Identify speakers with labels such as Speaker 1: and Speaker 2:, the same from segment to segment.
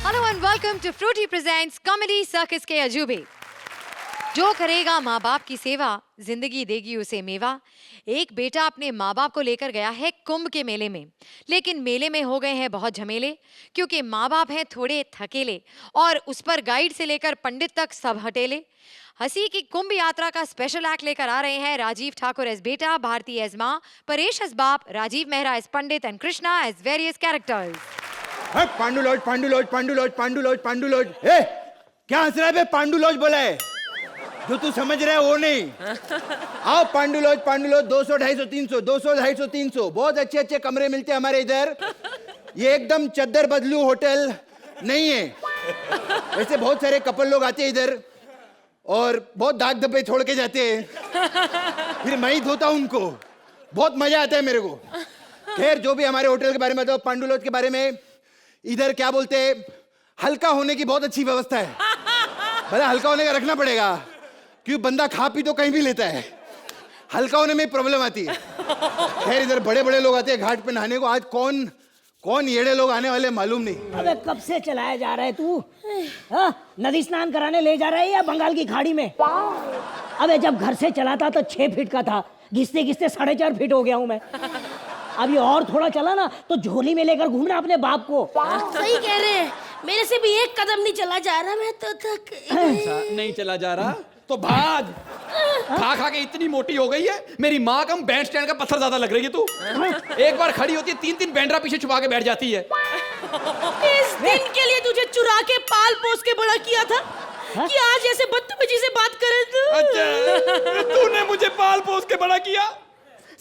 Speaker 1: Hello and welcome to Frooti presents comedy circus के अजूबे। जो करेगा माँ बाप की सेवा, जिंदगी देगी उसे मेवा। एक बेटा अपने माँ बाप को लेकर गया है कुंभ के मेले में, लेकिन मेले में हो गए हैं बहुत झमेले, क्योंकि माँ बाप हैं थोड़े थकेले और उस पर गाइड से लेकर पंडित तक सब हटेले। हंसी की कुंभ यात्रा का स्पेशल एक्ट लेकर आ रहे हैं राजीव ठाकुर एज बेटा, भारती एज माँ, परेश एज बाप, Rajiv Mehra as pandit and Krishna as various characters.
Speaker 2: Pandu lodge, Pandu lodge, Pandu lodge, Pandu lodge, Pandu lodge. ए, क्या हंस रहा है बे? पांडु लॉज बोला है, जो तू समझ रहा है वो नहीं। आओ पांडु लॉज, पांडु लॉज। 200, 250, 300, 200, 250, 300 बहुत अच्छे अच्छे कमरे मिलते हैं हमारे इधर। ये एकदम चद्दर बदलू होटल नहीं है। वैसे बहुत सारे कपल लोग आते हैं इधर और बहुत दाग धब्बे छोड़ के जाते हैं, फिर मैं ही धोता हूं उनको। बहुत मजा आता है मेरे को। खैर, जो भी हमारे होटल के बारे में बताओ, पांडु लॉज के बारे में। इधर क्या बोलते हैं, हल्का होने की बहुत अच्छी व्यवस्था है। भला हल्का होने का रखना पड़ेगा, क्योंकि बंदा खा पी तो कहीं भी लेता है, हल्का होने में प्रॉब्लम आती है। खैर, इधर बड़े बड़े लोग आते हैं घाट पे नहाने को। आज कौन कौन येड़े लोग आने वाले मालूम नहीं।
Speaker 3: अबे कब से चलाया जा रहा है तू? नदी स्नान कराने ले जा रहा है या बंगाल की खाड़ी में? अबे जब घर से चला था तो 6 फीट का था, घिसते घिसते 4.5 फीट हो गया हूँ मैं। अभी और थोड़ा चला ना तो झोली में लेकर घूमना अपने बाप को।
Speaker 4: सही कह रहे हैं, मेरे से भी एक कदम नहीं चला जा रहा, मैं तो थक।
Speaker 5: नहीं चला जा रहा तो भाग। खा खा के इतनी मोटी हो गई है, मेरी माँ कम बैंड स्टैंड का पत्थर ज्यादा लग रही है तू। एक बार खड़ी होती है 3-3 बैंड्रा पीछे छुपा के बैठ जाती है।
Speaker 4: इस दिन के लिए तुझे चुरा के पाल पोस के बड़ा किया था कि आज ऐसे बदतमीजी से बात करे तू।
Speaker 5: अच्छा, तूने मुझे पाल पोस के बड़ा किया?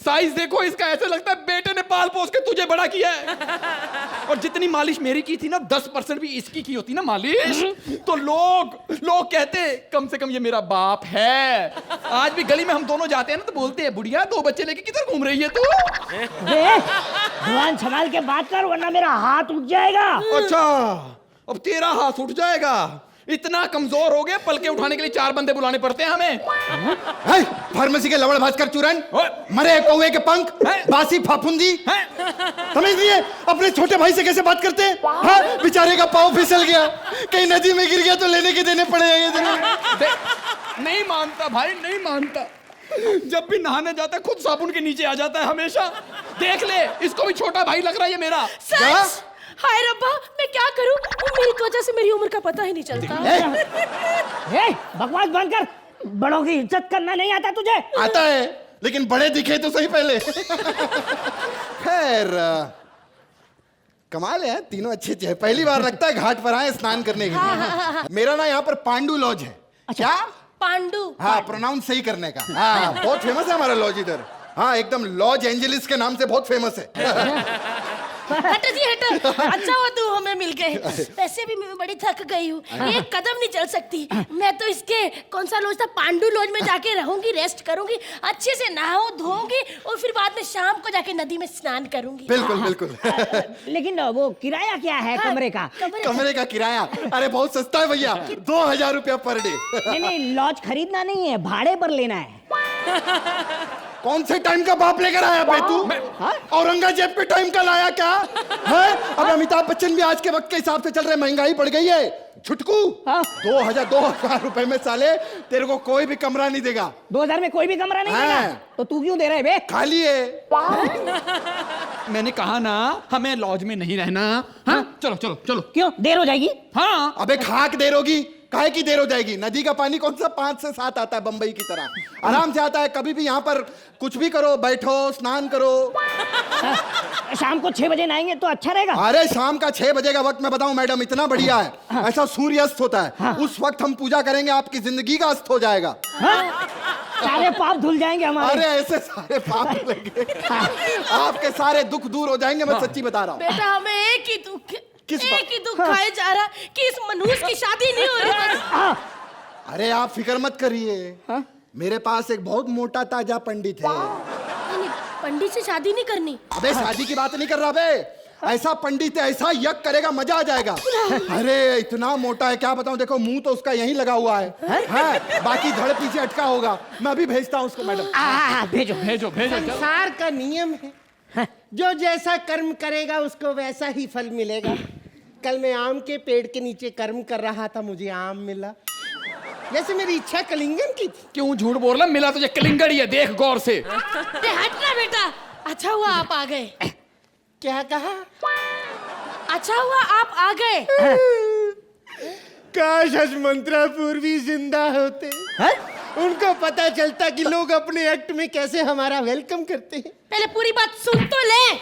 Speaker 5: साइज देखो इसका, ऐसे लगता है बेटे ने पाल पोस के तुझे बड़ा किया है। और जितनी मालिश मेरी की थी ना, 10% भी इसकी की होती ना मालिश, तो लोग कहते कम से कम ये मेरा बाप है। आज भी गली में हम दोनों जाते हैं ना तो बोलते हैं, बुढ़िया 2 बच्चे लेके किधर घूम रही है तू?
Speaker 3: जुबान संभाल के बात कर वरना मेरा हाथ उठ जाएगा।
Speaker 5: अच्छा, अब तेरा हाथ उठ जाएगा? इतना कमजोर हो गया, पलके उठाने के लिए 4 बंदे बुलाने पड़ते हैं हमें।
Speaker 2: फार्मेसी के लवड़ भास्कर चूरन, मरे कौवे के पंख, बासी फाफुंदी, समझ नहीं है? अपने छोटे भाई से कैसे बात करते हैं? हाँ, बेचारे का पाँव फिसल गया, कहीं नदी में गिर गया तो लेने के देने पड़ेंगे।
Speaker 5: नहीं मानता भाई, नहीं मानता। जब भी नहाने जाता है खुद साबुन के नीचे आ जाता है हमेशा। देख ले, इसको भी छोटा भाई लग रहा है ये मेरा।
Speaker 4: सच? हाय रब्बा, मैं क्या करूं? मेरी त्वचा से मेरी उम्र का पता ही नहीं चलता।
Speaker 3: बकवास बंद कर, बड़ों की इज्जत करना नहीं आता तुझे?
Speaker 2: आता है, लेकिन बड़े दिखे तो सही पहले। खैर, कमाल है, तीनों अच्छे अच्छे। पहली बार लगता है घाट पर आए स्नान करने के लिए। मेरा ना यहाँ पर पांडु लॉज है। क्या?
Speaker 4: पांडु।
Speaker 2: हाँ, प्रोनाउंस सही करने का। हाँ, बहुत फेमस है हमारा लॉज इधर। हाँ, एकदम लॉज एंजेलिस के नाम से बहुत फेमस है।
Speaker 4: हट जी हट। अच्छा हुआ तू हमें मिल गए। वैसे भी मैं बड़ी थक गई हूँ, एक कदम नहीं चल सकती। मैं तो इसके कौन सा लॉज था, पांडु लॉज में जाके रहूंगी, रेस्ट करूंगी, अच्छे से नहाऊं धोऊंगी और फिर बाद में शाम को जाके नदी में स्नान करूंगी।
Speaker 2: बिल्कुल बिल्कुल।
Speaker 3: लेकिन वो किराया क्या है कमरे का?
Speaker 2: कमरे का किराया? अरे बहुत सस्ता है भैया, 2000 रुपया पर डे।
Speaker 3: नहीं, लॉज खरीदना नहीं है, भाड़े पर लेना है।
Speaker 2: कौन से टाइम का बाप लेकर आया बे तू? औरंगजेब के टाइम का लाया क्या है? अब अमिताभ बच्चन भी आज के वक्त के हिसाब से चल रहे, महंगाई बढ़ गई है। छुटकू, 2000 रुपए में साले तेरे को कोई भी कमरा नहीं देगा।
Speaker 3: 2000 में कोई भी कमरा नहीं देगा? तो तू क्यों दे रहा है बे?
Speaker 2: खाली है।
Speaker 5: मैंने कहा ना हमें लॉज में नहीं रहना। हाँ, चलो चलो चलो।
Speaker 3: क्यों देर हो जाएगी?
Speaker 5: हाँ।
Speaker 2: अबे खाक देर होगी, काहे की देर हो जाएगी? नदी का पानी कौन सा 5 से 7 आता है बंबई की तरह, आराम से आता है। कभी भी यहाँ पर कुछ भी करो, बैठो, स्नान करो।
Speaker 3: शाम को 6 बजे नहाएंगे तो अच्छा रहेगा।
Speaker 2: अरे शाम का 6 बजे का वक्त मैं बताऊं मैडम, इतना बढ़िया है। ऐसा सूर्य अस्त होता है, उस वक्त हम पूजा करेंगे, आपकी जिंदगी का अस्त हो जाएगा।
Speaker 3: सारे पाप धुल जाएंगे हमारे।
Speaker 2: अरे ऐसे सारे पाप धुलेंगे, आपके सारे दुख दूर हो जाएंगे, मैं सच्ची बता रहा हूँ।
Speaker 4: बेटा, हमें एक ही दुख,
Speaker 2: किस
Speaker 4: एक ही दुख खाए जा रहा कि इस मनुष्य की शादी नहीं हो रही।
Speaker 2: अरे आप फिक्र मत करिए, मेरे पास एक बहुत मोटा ताजा पंडित है।
Speaker 4: पंडित से शादी नहीं करनी?
Speaker 2: अबे शादी की बात नहीं कर रहा बे, ऐसा पंडित है, ऐसा यज्ञ करेगा, मजा आ जाएगा। अरे इतना मोटा है, क्या बताऊं। देखो मुंह तो उसका यहीं लगा हुआ है, बाकी धड़ पीछे अटका होगा। मैं अभी भेजता हूँ उसको मैडम।
Speaker 3: भेजो
Speaker 5: भेजो भेजो।
Speaker 6: संसार का नियम है, जो जैसा कर्म करेगा उसको वैसा ही फल मिलेगा। कल मैं आम के पेड़ के नीचे कर्म कर रहा था, मुझे आम मिला। वैसे मेरी इच्छा कलिंगन की थी।
Speaker 5: क्यों झूठ बोल रहा? मिला तुझे कलिंगड़ ही है, देख गौर से।
Speaker 4: अरे हटना बेटा, अच्छा हुआ आप आ गए।
Speaker 6: क्या कहा?
Speaker 4: अच्छा हुआ आप आ गए।
Speaker 6: काश हजमंत्रापुर भी जिंदा होते। उनको पता चलता कि लोग अपने एक्ट में कैसे हमारा वेलकम करते हैं।
Speaker 4: पहले पूरी बात सुन तो ले।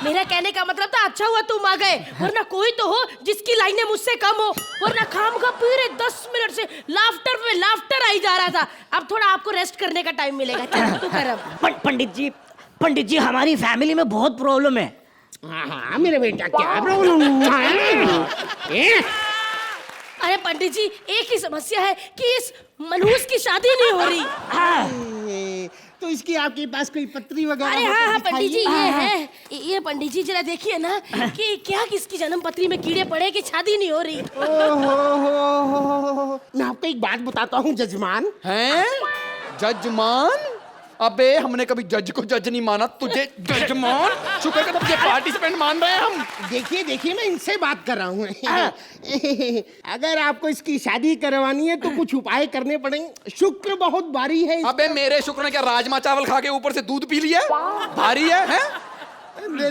Speaker 4: मेरा कहने का मतलब था अच्छा हुआ तुम आ गए, वरना कोई तो हो जिसकी लाइनें मुझसे कम हो, वरना काम का पूरे 10 मिनट से लाफ्टर पे लाफ्टर आई जा रहा था। अब थोड़ा आपको रेस्ट करने का टाइम मिलेगा। चल तू कर अब।
Speaker 3: पंडित जी हमारी फैमिली में बहुत प्रॉब्लम है।
Speaker 6: हाँ मेरे बेटा, क्या प्रॉब्लम है?
Speaker 4: अरे पंडित जी, एक ही समस्या है कि इस मनहूस की शादी नहीं हो रही।
Speaker 6: तो इसकी आपके पास कोई पत्री वगैरह?
Speaker 4: अरे
Speaker 6: हो
Speaker 4: हाँ
Speaker 6: तो
Speaker 4: हाँ पंडित जी,
Speaker 6: दिखाइए।
Speaker 4: ये है। ये पंडित जी जरा देखिए ना कि क्या किसकी जन्म पत्री में कीड़े पड़े कि शादी नहीं हो रही।
Speaker 6: ओहो, मैं आपको एक बात बताता हूँ जजमान।
Speaker 5: हैं? जजमान? अबे हमने कभी जज को जज नहीं माना, तुझे जजमान? शुक्र कर तुझे पार्टिसिपेंट मान रहे हैं हम।
Speaker 6: देखिए मैं इनसे बात कर रहा हूँ। अगर आपको इसकी शादी करवानी है तो कुछ उपाय करने पड़ेंगे। शुक्र बहुत भारी है।
Speaker 5: अबे मेरे शुक्र ने क्या राजमा चावल खा के ऊपर से दूध पी लिया? भारी है?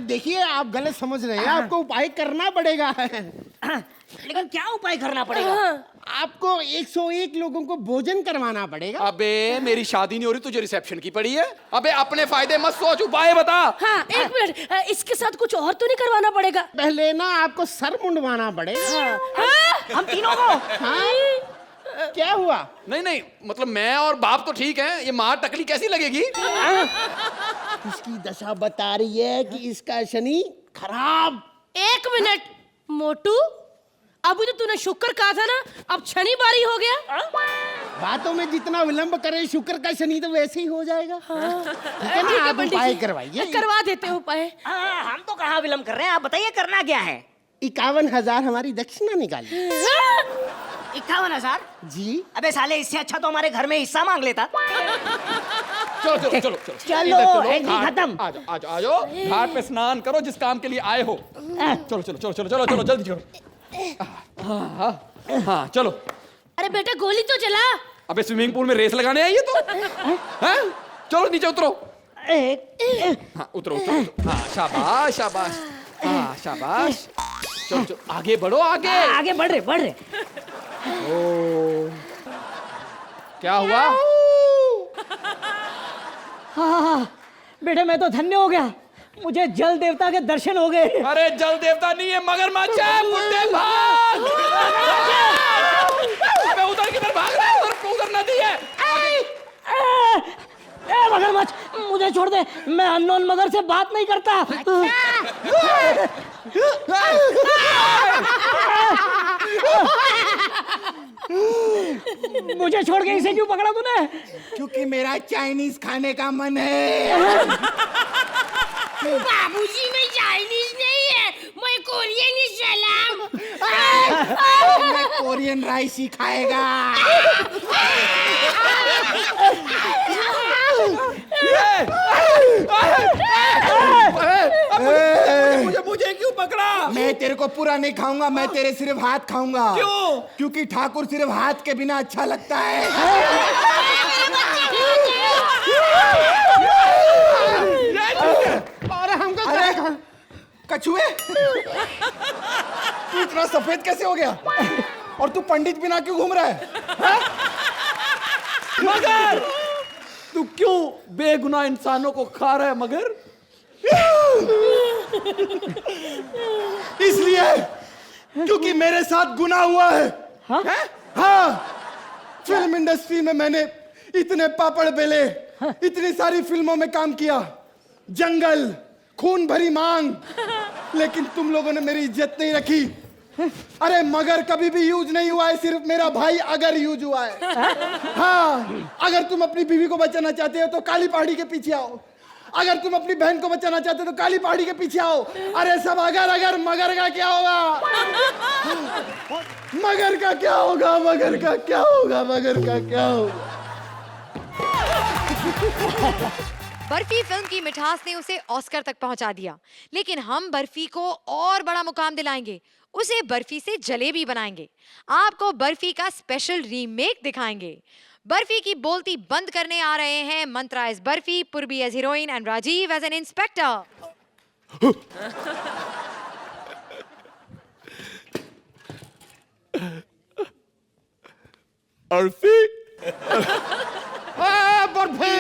Speaker 6: देखिए आप गलत समझ रहे हैं, आपको उपाय करना पड़ेगा।
Speaker 3: लेकिन क्या उपाय करना पड़ेगा?
Speaker 6: आपको 101 लोगों को भोजन करवाना पड़ेगा।
Speaker 5: अबे मेरी शादी नहीं हो रही, तुझे रिसेप्शन की पड़ी है। अबे अपने फायदे मत सोच, उपाय बता।
Speaker 4: हाँ एक मिनट, इसके साथ कुछ और तो नहीं करवाना पड़ेगा?
Speaker 6: पहले ना आपको सर मुंडवाना पड़ेगा।
Speaker 4: हाँ?
Speaker 3: हम तीनों को?
Speaker 6: हाँ? क्या हुआ?
Speaker 5: नहीं मतलब मैं और बाप तो ठीक है, ये माँ टकली कैसी लगेगी?
Speaker 6: इसकी दशा बता रही है कि इसका शनि खराब।
Speaker 4: एक मिनट मोटू, अभी तो तूने शुक्र कहा था ना, अब शनि बारी हो गया।
Speaker 6: बातों में जितना विलंब करे शुक्र का शनि तो वैसे ही हो जाएगा। ठीक है ना, आप
Speaker 4: पंडित
Speaker 6: उपाय
Speaker 4: जी,
Speaker 6: करवाइए।
Speaker 4: करवा देते हैं उपाय।
Speaker 3: हम तो कहाँ विलम्ब कर रहे हैं, आप बताइए करना क्या है?
Speaker 6: 51,000 हमारी दक्षिणा निकालिए।
Speaker 3: 51,000?
Speaker 6: जी।
Speaker 3: अबे साले, इससे अच्छा तो हमारे घर में हिस्सा मांग लेता।
Speaker 5: चलो
Speaker 3: चलो, एक ही खत्म।
Speaker 5: आ जाओ घाट पे स्नान करो जिस काम के लिए आए हो। चलो जल्दी चलो। हाँ चलो।
Speaker 4: अरे बेटा गोली तो चला।
Speaker 5: अबे स्विमिंग पूल में रेस लगाने आई है तो? हैं? चलो नीचे उतरो। हाँ उतरो। हाँ शाबाश। हाँ शाबाश। चलो आगे बढ़ो,
Speaker 3: आगे बढ़ रहे।
Speaker 5: ओ क्या हुआ?
Speaker 3: हाँ, बेटे मैं तो धन्य हो गया, मुझे जल देवता के दर्शन हो गए।
Speaker 5: अरे जल देवता नहीं है, मगरमच्छ है। बुड्ढे भाग! अबे उधर किधर भाग रहा है? उधर नदी है।
Speaker 3: मगरमच्छ मुझे छोड़ दे, मैं अननोन मगर से बात नहीं करता। मुझे छोड़ के इसे क्यों पकड़ा तूने?
Speaker 2: क्योंकि मेरा चाइनीज खाने का मन है।
Speaker 4: बाबूजी मैं चाइनीज नहीं है, मैं कोरियन ही सलाम।
Speaker 2: मैं कोरियन राइस ही खाएगा।
Speaker 5: मुझे क्यों पकड़ा?
Speaker 2: मैं तेरे को पूरा नहीं खाऊंगा, मैं तेरे सिर्फ हाथ खाऊंगा।
Speaker 5: क्यों?
Speaker 2: क्योंकि ठाकुर सिर्फ हाथ के बिना अच्छा लगता है।
Speaker 6: और हमको
Speaker 2: अरे कछुए, तू इतना सफेद कैसे हो गया? और तू पंडित बिना क्यों घूम रहा है?
Speaker 5: मगर तू क्यों बेगुनाह इंसानों को खा रहा है? मगर
Speaker 2: इसलिए क्योंकि मेरे साथ गुनाह हुआ है। हाँ, फिल्म इंडस्ट्री में मैंने इतने पापड़ बेले, इतनी सारी फिल्मों में काम किया, जंगल, खून भरी मांग, लेकिन तुम लोगों ने मेरी इज्जत नहीं रखी। अरे मगर कभी भी यूज नहीं हुआ है, सिर्फ मेरा भाई अगर यूज हुआ है। हाँ, अगर तुम अपनी बीवी को बचाना चाहते हो तो काली पहाड़ी के पीछे आओ। अगर तुम अपनी बहन को बचाना चाहते हो तो काली पहाड़ी के पीछे आओ। अरे सब अगर मगर का क्या होगा? मगर का क्या होगा? मगर का क्या होगा? मगर का क्या होगा?
Speaker 1: बर्फी फिल्म की मिठास ने उसे ऑस्कर तक पहुंचा दिया, लेकिन हम बर्फी को और बड़ा मुकाम दिलाएंगे, उसे बर्फी से जलेबी बनाएंगे, आपको बर्फी का स्पेशल रीमेक दिखाएंगे। बर्फी की बोलती बंद करने आ रहे हैं मंत्रा as Barfi, Purvi as heroine and Rajiv as an inspector.
Speaker 2: Barfi Barfi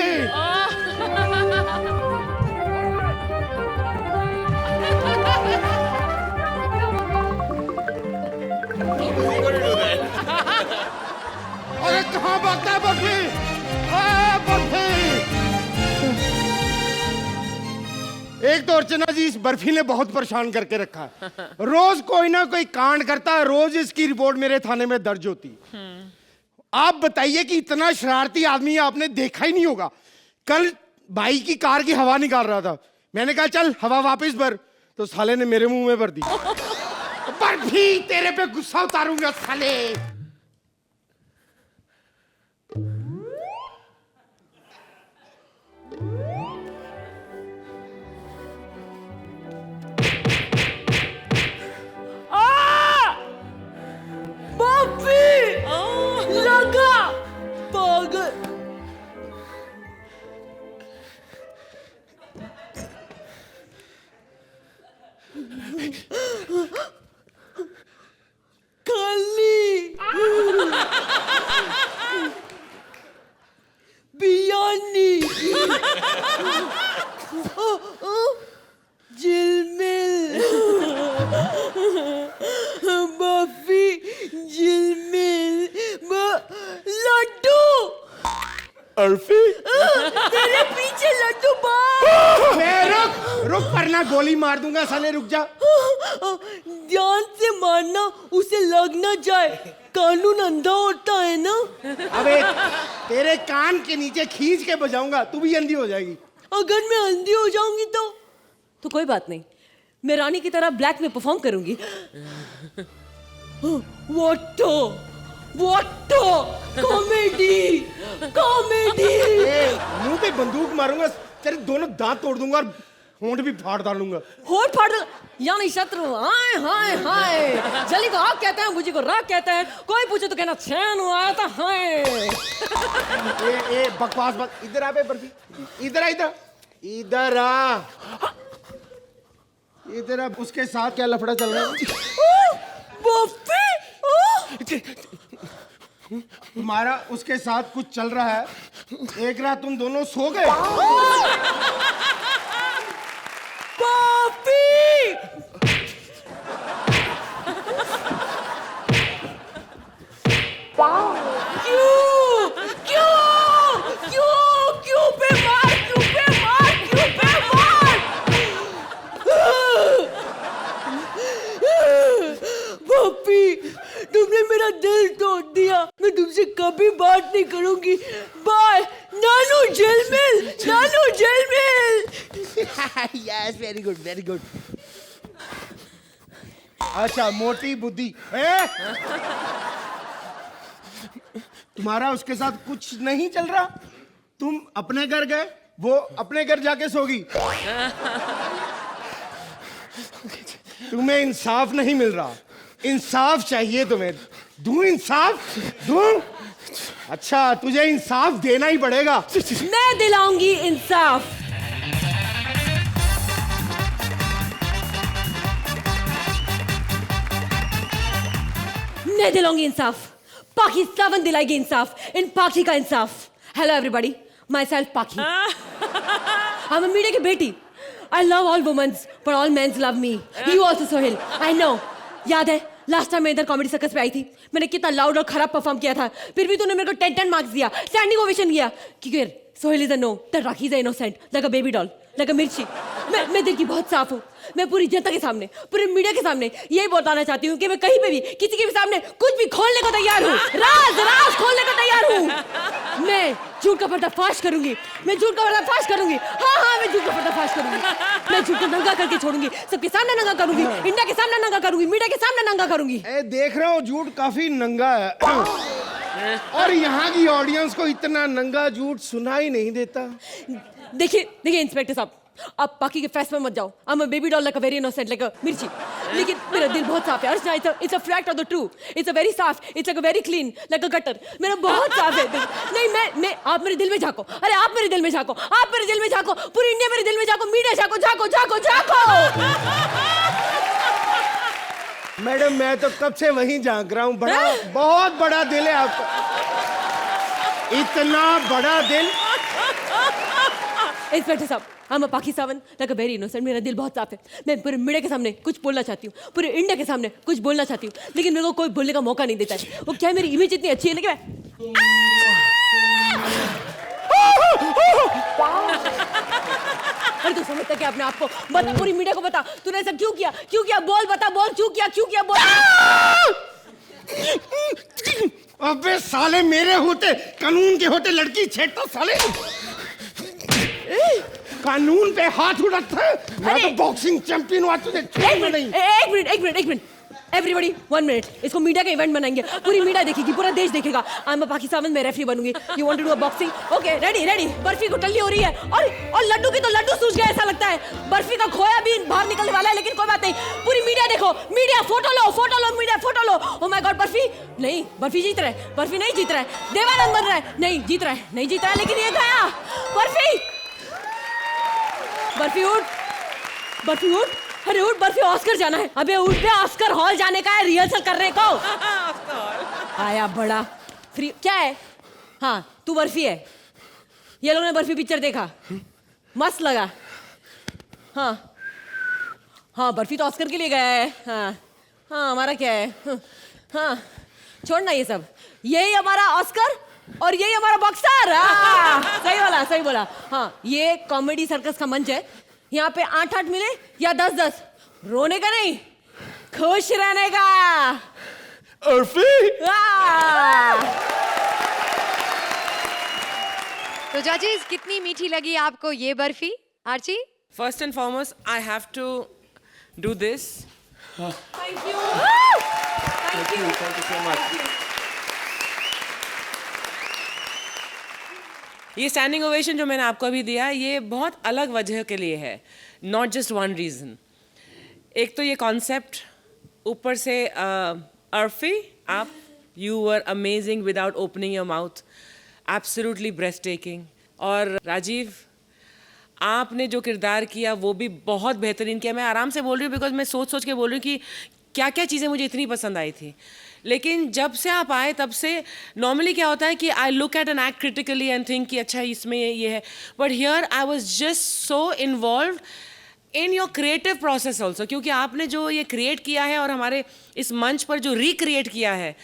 Speaker 2: अरे कहाँ भागता है बर्फी? बर्फी! एक तो अर्चना जी इस बर्फी ने बहुत परेशान करके रखा है। रोज कोई ना कोई कांड करता है, रोज इसकी रिपोर्ट मेरे थाने में दर्ज होती। आप बताइए कि इतना शरारती आदमी आपने देखा ही नहीं होगा। कल भाई की कार की हवा निकाल रहा था, मैंने कहा चल हवा वापस भर, तो साले ने मेरे मुंह में भर दी। बर्फी तेरे पे गुस्सा उतारूंगा साले।
Speaker 4: तेरे पीछे लड्डू बाप।
Speaker 6: रुक वरना गोली मार दूंगा साले, रुक जा।
Speaker 4: ध्यान से मारना, उसे लग ना जाए, कानून अंधा होता है ना।
Speaker 6: अबे तेरे कान के नीचे खींच के बजाऊंगा, तू भी अंधी हो जाएगी।
Speaker 4: अगर मैं अंधी हो जाऊंगी तो कोई बात नहीं, मैं रानी की तरह ब्लैक में परफॉर्म करूंगी। Comedy comedy.
Speaker 6: मुंह पे बंदूक मारूंगा, तेरे दोनों दांत तोड़ दूंगा और होंठ भी फाड़ डालूंगा।
Speaker 4: होठ फाड़ यानी शत्रु। हाय हाय हाय, जली को आग कहते हैं, बुझी को राग कहते हैं, कोई पूछे तो कहना चैन आया था। हाय
Speaker 6: ए बकवास मत, इधर आ बे बर्फी, इधर आ, इधर इधर आ, इधर आ। उसके साथ क्या लफड़ा चल रहा है? तुम्हारा उसके साथ कुछ चल रहा है। एक रात तुम दोनों सो गए।
Speaker 4: तुमने मेरा दिल तोड़ दिया, मैं तुमसे कभी बात नहीं करूंगी। बाय नानू जेलमेल, नानू जेलमेल।
Speaker 6: Yes, very good very good. अच्छा मोटी बुद्धि। तुम्हारा उसके साथ कुछ नहीं चल रहा? तुम अपने घर गए, वो अपने घर जाके सोगी। तुम्हें इंसाफ नहीं मिल रहा, इंसाफ चाहिए तुम्हें। दूं इंसाफ? दूं? अच्छा तुझे इंसाफ देना ही पड़ेगा।
Speaker 4: मैं दिलाऊंगी इंसाफ। मैं दिलाऊंगी इंसाफ। पाखी सावन दिलाएगी इंसाफ, इन पाखी का इंसाफ। हेलो एवरीबॉडी, माई सेल्फ पाखी। I'm a मीडिया की बेटी। I love all women, but all men love me. You also, Sohail. I know. याद है लास्ट टाइम मैं इधर कॉमेडी सर्कस पे आई थी, मैंने कितना लाउड और खराब परफॉर्म किया था, फिर भी तूने मेरे को 10 मार्क्स दिया, स्टैंडिंग ओवेशन किया। क्योंकि Sohail is a no, that Rakhi is a innocent, like a baby doll, like a mirchi. मैं दिल की बहुत साफ हूँ। मैं पूरी जनता के सामने, पूरे मीडिया के सामने यही बताना चाहती हूँ कि मैं कहीं पे भी किसी के भी सामने कुछ भी खोलने को तैयार हूँ। राज खोलने को तैयार हूँ। मैं झूठ का पर्दाफाश करूंगी, मैं झूठ का पर्दाफाश करूंगी। हाँ मैं झूठ का पर्दाफाश करूंगी। मैं झूठ को नंगा करके छोड़ूंगी, सबके सामने नंगा करूंगी, इंडिया के सामने नंगा करूंगी, मीडिया के सामने नंगा करूंगी।
Speaker 6: देख रहा हूँ झूठ काफी नंगा है और यहाँ की ऑडियंस को इतना नंगा झूठ सुनाई नहीं देता।
Speaker 7: देखिए देखिए इंस्पेक्टर साहब, आप बाकी के फैस में मत जाओ। I'm a baby doll like a very innocent like a मिर्ची। लेकिन मेरा दिल बहुत साफ है अर्चना, it's a fact of the true, it's a very साफ, it's like a very clean like a gutter। मेरा बहुत साफ है दिल। नहीं मैं आप मेरे दिल में झांको, अरे आप मेरे दिल में झांको, आप मेरे दिल में झांको, पूरी इंडिया मेरे दिल में झांको, मीडिया झांको झांको झांको झांको।
Speaker 6: मैडम मैं तो कब से वहीं झांक रहा हूँ, बड़ा बहुत बड़ा दिल है आपका, इतना बड़ा दिल।
Speaker 7: इंस्पेक्टर साहब, I'm a Pakistan like a very innocent, मेरा दिल बहुत साफ है। मैं पूरे मीडिया के सामने कुछ बोलना चाहती हूँ, पूरे इंडिया के सामने कुछ बोलना चाहती हूँ, लेकिन मेरे को कोई बोलने का मौका नहीं देता है। वो क्या है, मेरी इमेज इतनी अच्छी है लेकिन अरे तू समझता क्या अपने आप को? बता, पूरी मीडिया को बता, तूने ऐसा क्यों किया? क्यों किया? बोल, बता, बोल, क्यों किया बोल।
Speaker 6: अबे साले, मेरे होते कानून के होते लड़की छेड़ता साले, कानून पे हाथ उठाता है। मैं तो बॉक्सिंग चैंपियन हुआ, तुझे छोड़ना नहीं।
Speaker 7: एक मिनट एवरीबॉडी 1 मिनट, इसको मीडिया का इवेंट बनाएंगे, पूरी मीडिया देखेगी, पूरा देश देखेगा। I'm a पाकिस्तान में रेफरी बनूंगी। You want to do a boxing? Okay ready. Barfi को टल्ली हो रही है और लड्डू की तो लड्डू सूझ गया ऐसा लगता है। बर्फी का खोया भी बाहर निकलने वाला है, लेकिन कोई बात नहीं। पूरी मीडिया देखो, मीडिया फोटो लो मीडिया फोटो लो। ओह माय गॉड, बर्फी जीत रहा है, बर्फी नहीं जीत रहा है, देवानंद बन रहा है, नहीं जीत रहा है, लेकिन ये गया। बर्फी उठ, अरे उठ, बर्फी ऑस्कर जाना है। अबे उठ पे, ऑस्कर हॉल जाने का है रिहर्सल करने को। आया बड़ा फ्री क्या है? हाँ तू बर्फी है। ये लोगों ने बर्फी पिक्चर देखा, मस्त लगा। हाँ बर्फी तो ऑस्कर के लिए गया है। हाँ हमारा क्या है? हाँ छोड़ना ये सब, यही हमारा ऑस्कर और यही हमारा बॉक्सर। सही बोला। हाँ ये कॉमेडी सर्कस का मंच है, यहाँ पे 8-8 मिले या 10-10, रोने का नहीं, खुश रहने का।
Speaker 1: तो जजेस, कितनी मीठी लगी आपको ये Barfi? Archi?
Speaker 8: First and foremost, I have to do this.
Speaker 7: Thank you so much.
Speaker 8: ये स्टैंडिंग ओवेशन जो मैंने आपको अभी दिया, ये बहुत अलग वजह के लिए है, नॉट जस्ट वन रीज़न। एक तो ये कॉन्सेप्ट, ऊपर से अर्फी, आप you were amazing without opening your mouth, absolutely breast taking. और राजीव, आपने जो किरदार किया वो भी बहुत बेहतरीन किया। मैं आराम से बोल रही हूँ बिकॉज मैं सोच के बोल रही हूँ कि क्या क्या चीज़ें मुझे इतनी पसंद आई थी। लेकिन जब से आप आए तब से नॉर्मली क्या होता है कि I look at an act critically and think कि अच्छा इसमें ये है, but here I was just so involve in your creative process also, क्योंकि आपने जो ये क्रिएट किया है और हमारे इस मंच पर जो रिक्रिएट किया है,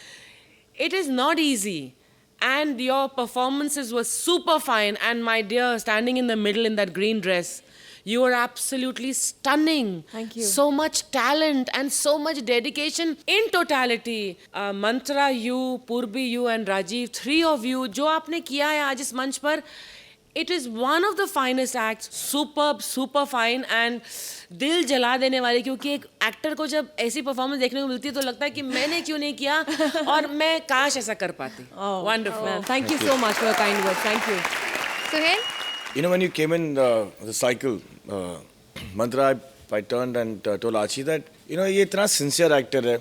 Speaker 8: it is not easy and your performances were super fine. And my dear, standing in the middle in that green dress, you were absolutely stunning.
Speaker 7: Thank you.
Speaker 8: So much talent and so much dedication in totality. Mantra, you, Purbi, you and Rajiv, 3 of you, जो आपने किया है आज इस मंच पर, it is one of the finest acts. Superb, super fine and दिल जला देने वाले, क्योंकि एक एक्टर को जब ऐसी परफॉर्मेंस देखने को मिलती है तो लगता है कि मैंने क्यों नहीं किया और मैं काश ऐसा कर पाती। Wonderful.
Speaker 7: Thank you so much for your kind words. Thank you.
Speaker 1: Suhail?
Speaker 9: You know, when you came in the cycle, Mantra, I turned and told Archie that, you know, ये इतना sincere actor है,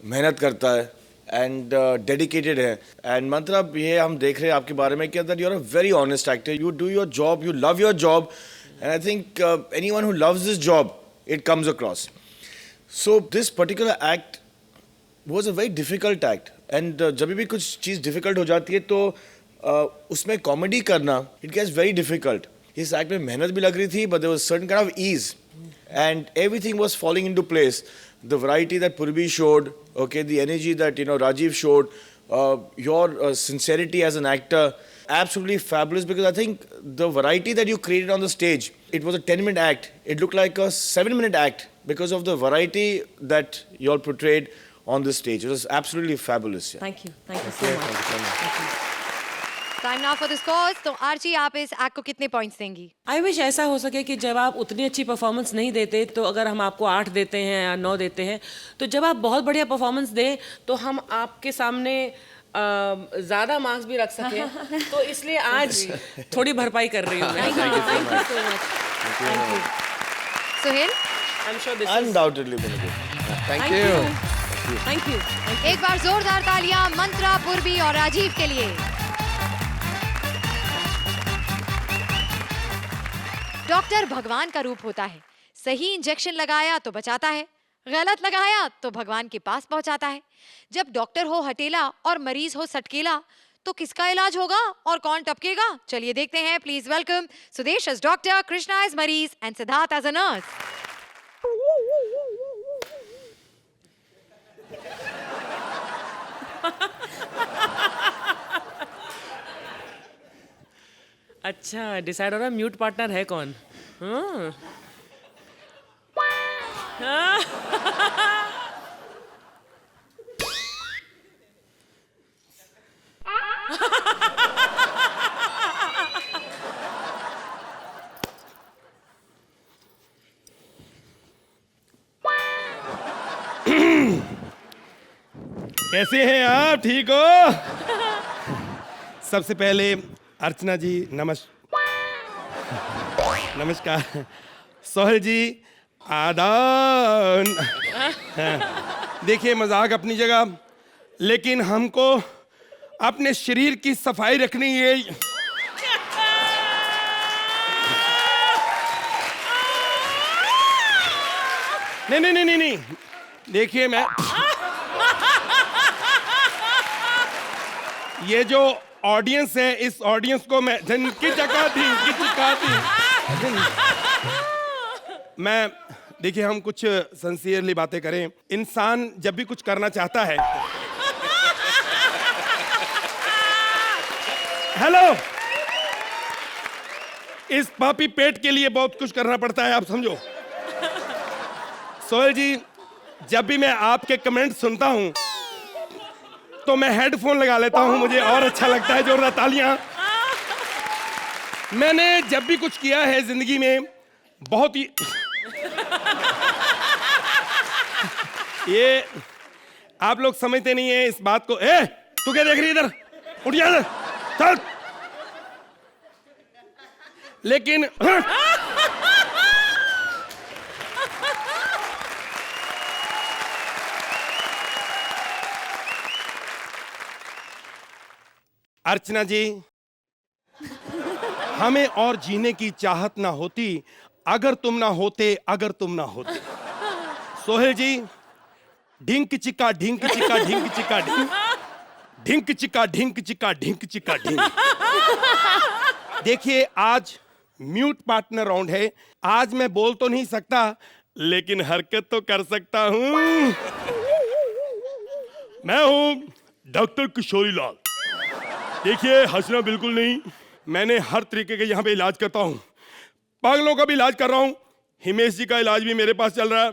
Speaker 9: मेहनत करता है and dedicated है, and Mantra, ये हम देख रहे हैं आपके बारे में कि that you're a very honest actor. You do your job, you love your job, and I think anyone who loves this job, it comes across. So this particular act was a very difficult act, and जब भी कुछ चीज़ difficult हो जाती है तो उसमें comedy करना, it gets very difficult. इस act में मेहनत भी लग रही थी, but there was certain kind of ease, and everything was falling into place. The variety that Purbi showed, okay, the energy that, you know, Rajiv showed, your sincerity as an actor, absolutely fabulous, because I think the variety that you created on the stage, it was a 10-minute act. It looked like a 7-minute act because of the variety that you all portrayed on the stage. It was absolutely fabulous. Yeah.
Speaker 7: Thank you so much.
Speaker 1: Time now for the scores. तो Archie, आप इस act को कितने points देंगी?
Speaker 8: I wish ऐसा हो सके कि जब आप उतनी अच्छी परफॉर्मेंस नहीं देते तो अगर हम आपको 8 देते हैं या 9 देते हैं, तो जब आप बहुत बढ़िया परफॉर्मेंस दें तो हम आपके सामने ज्यादा मार्क्स भी रख सके, तो इसलिए आज थोड़ी भरपाई कर रही हूँ मैं।
Speaker 1: Suhail,
Speaker 8: I'm sure this is
Speaker 9: Undoubtedly been good.
Speaker 6: Thank you.
Speaker 7: Thank you.
Speaker 1: एक बार जोरदार तालियां मंत्रा, पूर्वी और राजीव के लिए। डॉक्टर भगवान का रूप होता है। सही इंजेक्शन लगाया तो बचाता है, गलत लगाया तो भगवान के पास पहुंचाता है। जब डॉक्टर हो हटेला और मरीज हो सटकेला, तो किसका इलाज होगा और कौन टपकेगा? चलिए देखते हैं। Please welcome Sudesh as doctor, Krishna as मरीज and Siddharth as a nurse.
Speaker 8: अच्छा डिसाइड हो रहा है म्यूट पार्टनर है कौन? हाँ।
Speaker 6: कैसे हैं आप? ठीक हो? सबसे पहले अर्चना जी नमस्कार। सोहेल जी आदान। देखिए मजाक अपनी जगह, लेकिन हमको अपने शरीर की सफाई रखनी है। नहीं, देखिए मैं ये जो ऑडियंस है, इस ऑडियंस को मैं मैं देखिए हम कुछ सिंसियरली बातें करें। इंसान जब भी कुछ करना चाहता है, हेलो, इस पापी पेट के लिए बहुत कुछ करना पड़ता है, आप समझो। सोहेल जी, जब भी मैं आपके कमेंट सुनता हूं तो मैं हेडफोन लगा लेता हूं, मुझे और अच्छा लगता है। जोरदार तालियां। मैंने जब भी कुछ किया है जिंदगी में, बहुत ही ये आप लोग समझते नहीं है इस बात को। तू क्या देख रही है इधर? उठ जा इधर, चल। लेकिन अर्चना जी, हमें और जीने की चाहत ना होती अगर तुम ना होते, अगर तुम ना होते। सोहेल जी, ढिंक चिका ढिंक चिका ढिंक चिका ढिंक, ढिंक चिका ढिंक चिका ढिंक चिका ढिंक। देखिए आज म्यूट पार्टनर राउंड है। आज मैं बोल तो नहीं सकता, लेकिन हरकत तो कर सकता हूं। मैं हूं डॉक्टर किशोरी लाल। देखिए हंसना बिल्कुल नहीं, मैंने हर तरीके के यहाँ पे इलाज करता हूँ। पागलों का भी इलाज कर रहा हूँ। हिमेश जी का इलाज भी मेरे पास चल रहा है,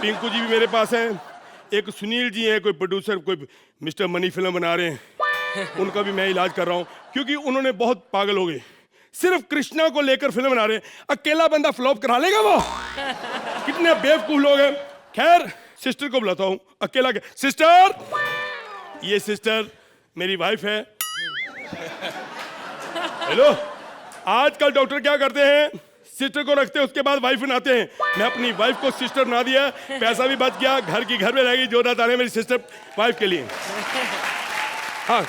Speaker 6: पिंकू जी भी मेरे पास हैं, एक सुनील जी हैं, कोई प्रोड्यूसर, कोई मिस्टर मनी फिल्म बना रहे हैं, उनका भी मैं इलाज कर रहा हूँ, क्योंकि उन्होंने बहुत पागल हो गए। सिर्फ कृष्णा को लेकर फिल्म बना रहे हैं, अकेला बंदा फ्लॉप करा लेगा वो? कितने बेवकूफ लोग हैं। खैर सिस्टर को बुलाता हूँ, अकेला सिस्टर, ये सिस्टर मेरी वाइफ है। हेलो, आजकल डॉक्टर क्या करते हैं, सिस्टर को रखते हैं, उसके बाद वाइफ बनाते हैं। मैं अपनी वाइफ को सिस्टर बना दिया, पैसा भी बच गया, घर की घर में रहेगी। जोरदार तालियां मेरी सिस्टर वाइफ के लिए। हाँ,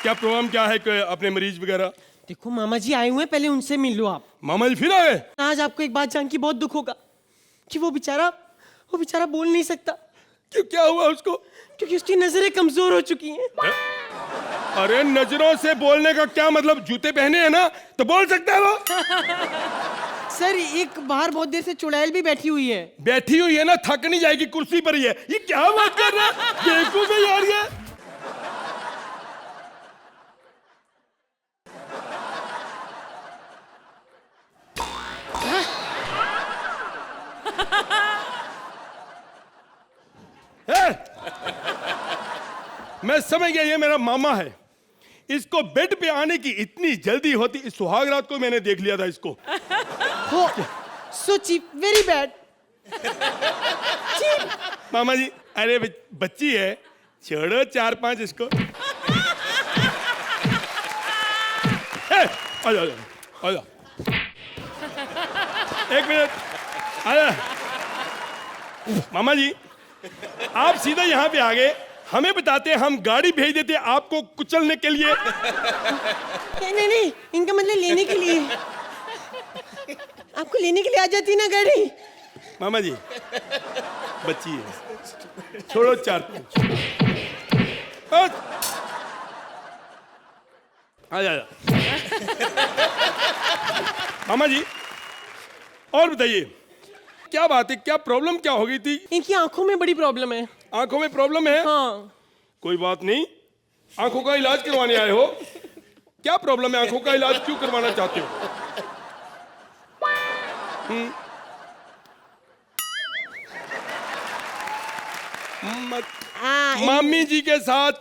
Speaker 6: क्या प्रोग्राम क्या है, अपने मरीज वगैरह?
Speaker 10: देखो मामा जी आए हुए हैं, पहले उनसे मिल लो आप।
Speaker 6: मामा जी फिर आ गए?
Speaker 10: आज आपको एक बात जान के बहुत दुख होगा कि वो बेचारा बोल नहीं सकता।
Speaker 6: क्यों, क्या हुआ उसको?
Speaker 10: क्योंकि उसकी नजरें कमजोर हो चुकी हैं।
Speaker 6: अरे नजरों से बोलने का क्या मतलब? जूते पहने हैं ना तो बोल सकता है वो।
Speaker 10: सर एक बाहर बहुत देर से चुड़ैल भी बैठी हुई है।
Speaker 6: बैठी हुई है ना, थक नहीं जाएगी, कुर्सी पर ही है। ये क्या बात कर रहा है? बेवकूफ है यार ये। मैं समझ गया, ये मेरा मामा है। इसको बेड पे आने की इतनी जल्दी होती, इस सुहाग रात को मैंने देख लिया था इसको।
Speaker 10: So cheap, very bad.
Speaker 6: मामा जी, अरे बच्ची है, छोड़ो 4-5 इसको। आजा आजा, एक मिनट, आजा। मामा जी, आप सीधा यहाँ पे आ गए, हमें बताते, हम गाड़ी भेज देते आपको कुचलने के लिए।
Speaker 10: नहीं, इनका मतलब लेने के लिए। आपको लेने के लिए आ जाती ना गाड़ी।
Speaker 6: मामा जी, बच्ची है, छोड़ो 4-5। आजा आजा। मामा जी, और बताइए, क्या बात है, क्या प्रॉब्लम क्या हो गई थी?
Speaker 10: इनकी आंखों में बड़ी प्रॉब्लम है।
Speaker 6: आंखों में प्रॉब्लम है?
Speaker 10: हाँ।
Speaker 6: कोई बात नहीं, आंखों का इलाज करवाने आए हो। क्या प्रॉब्लम है, आंखों का इलाज क्यों करवाना चाहते हो? मामी जी के साथ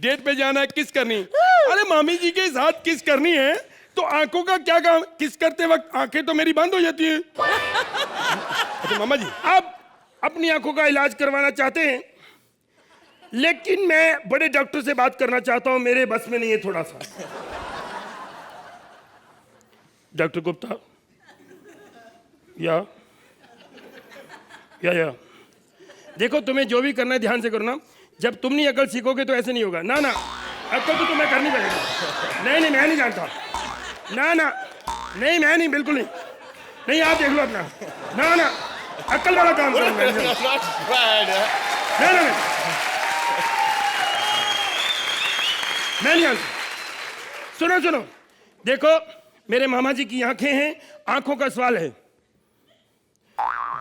Speaker 6: डेट पे जाना है, किस करनी? अरे मामी जी के साथ किस करनी है तो आंखों का क्या काम? किस करते वक्त आंखें तो मेरी बंद हो जाती हैं। अच्छा मामा जी, आप अपनी आंखों का इलाज करवाना चाहते हैं, लेकिन मैं बड़े डॉक्टर से बात करना चाहता हूं, मेरे बस में नहीं है थोड़ा सा। डॉक्टर गुप्ता, या देखो, तुम्हें जो भी करना है ध्यान से करो ना। जब तुम नहीं अकल सीखोगे तो ऐसे नहीं होगा। ना अकल तो तुम्हें करनी पड़ेगी। नहीं मैं नहीं जानता। ना नहीं, मैं नहीं, बिल्कुल नहीं, आप देख लो अपना। ना अकल वाला काम करो। ना मैं नहीं जानता। सुनो, देखो, मेरे मामा जी की आंखें हैं, आंखों का सवाल है।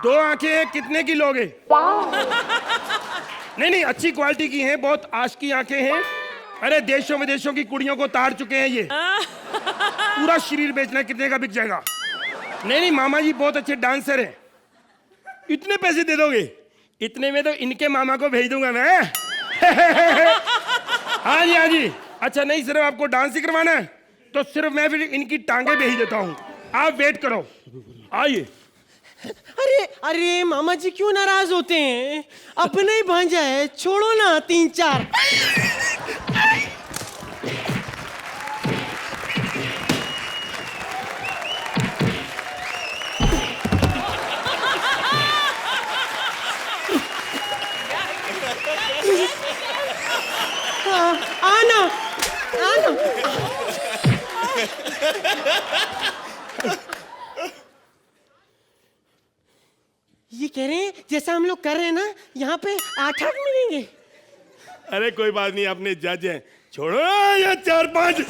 Speaker 6: 2 आंखें हैं, कितने की लोगे? नहीं, अच्छी क्वालिटी की हैं, बहुत आश की आंखें हैं। अरे देशों विदेशों की कुड़ियों को तार चुके हैं ये। पूरा शरीर बेचना, कितने का बिक जाएगा? नहीं, मामा जी बहुत अच्छे डांसर हैं। इतने पैसे दे दोगे? इतने में तो इनके मामा को भेज दूंगा मैं। हाँ जी। अच्छा, नहीं सिर्फ आपको डांस ही करवाना है तो सिर्फ मैं फिर इनकी टांगे भेज देता हूँ, आप वेट करो, आइए।
Speaker 10: अरे मामा जी क्यों नाराज होते हैं? अपने ही भांजा है, छोड़ो ना 3-4। आना। ये कह रहे हैं जैसा हम लोग कर रहे हैं ना, यहाँ पे 8 मिलेंगे।
Speaker 6: अरे कोई बात नहीं, अपने जज हैं, छोड़ो या 4-5।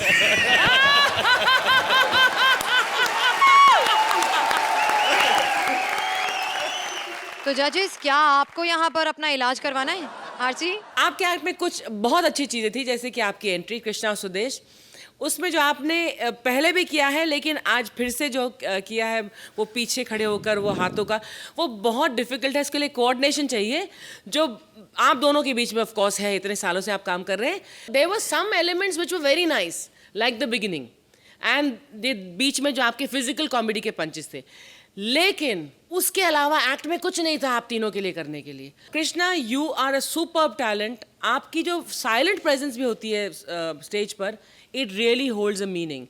Speaker 1: तो जजेस, क्या आपको यहाँ पर अपना इलाज करवाना है? आरसी,
Speaker 8: आपके एक्ट में कुछ बहुत अच्छी चीजें थी, जैसे कि आपकी एंट्री कृष्णा और सुदेश, उसमें जो आपने पहले भी किया है लेकिन आज फिर से जो किया है वो पीछे खड़े होकर वो हाथों का, वो बहुत डिफिकल्ट है। इसके लिए कोऑर्डिनेशन चाहिए जो आप दोनों के बीच में ऑफ कोर्स है, इतने सालों से आप काम कर रहे हैं। There were some elements which were very nice like the beginning and बीच में जो आपके फिजिकल कॉमेडी के पंचेस थे, लेकिन उसके अलावा एक्ट में कुछ नहीं था आप तीनों के लिए करने के लिए। Krishna, you are a superb talent. आपकी जो साइलेंट प्रेजेंस भी होती है स्टेज पर, it really holds a meaning.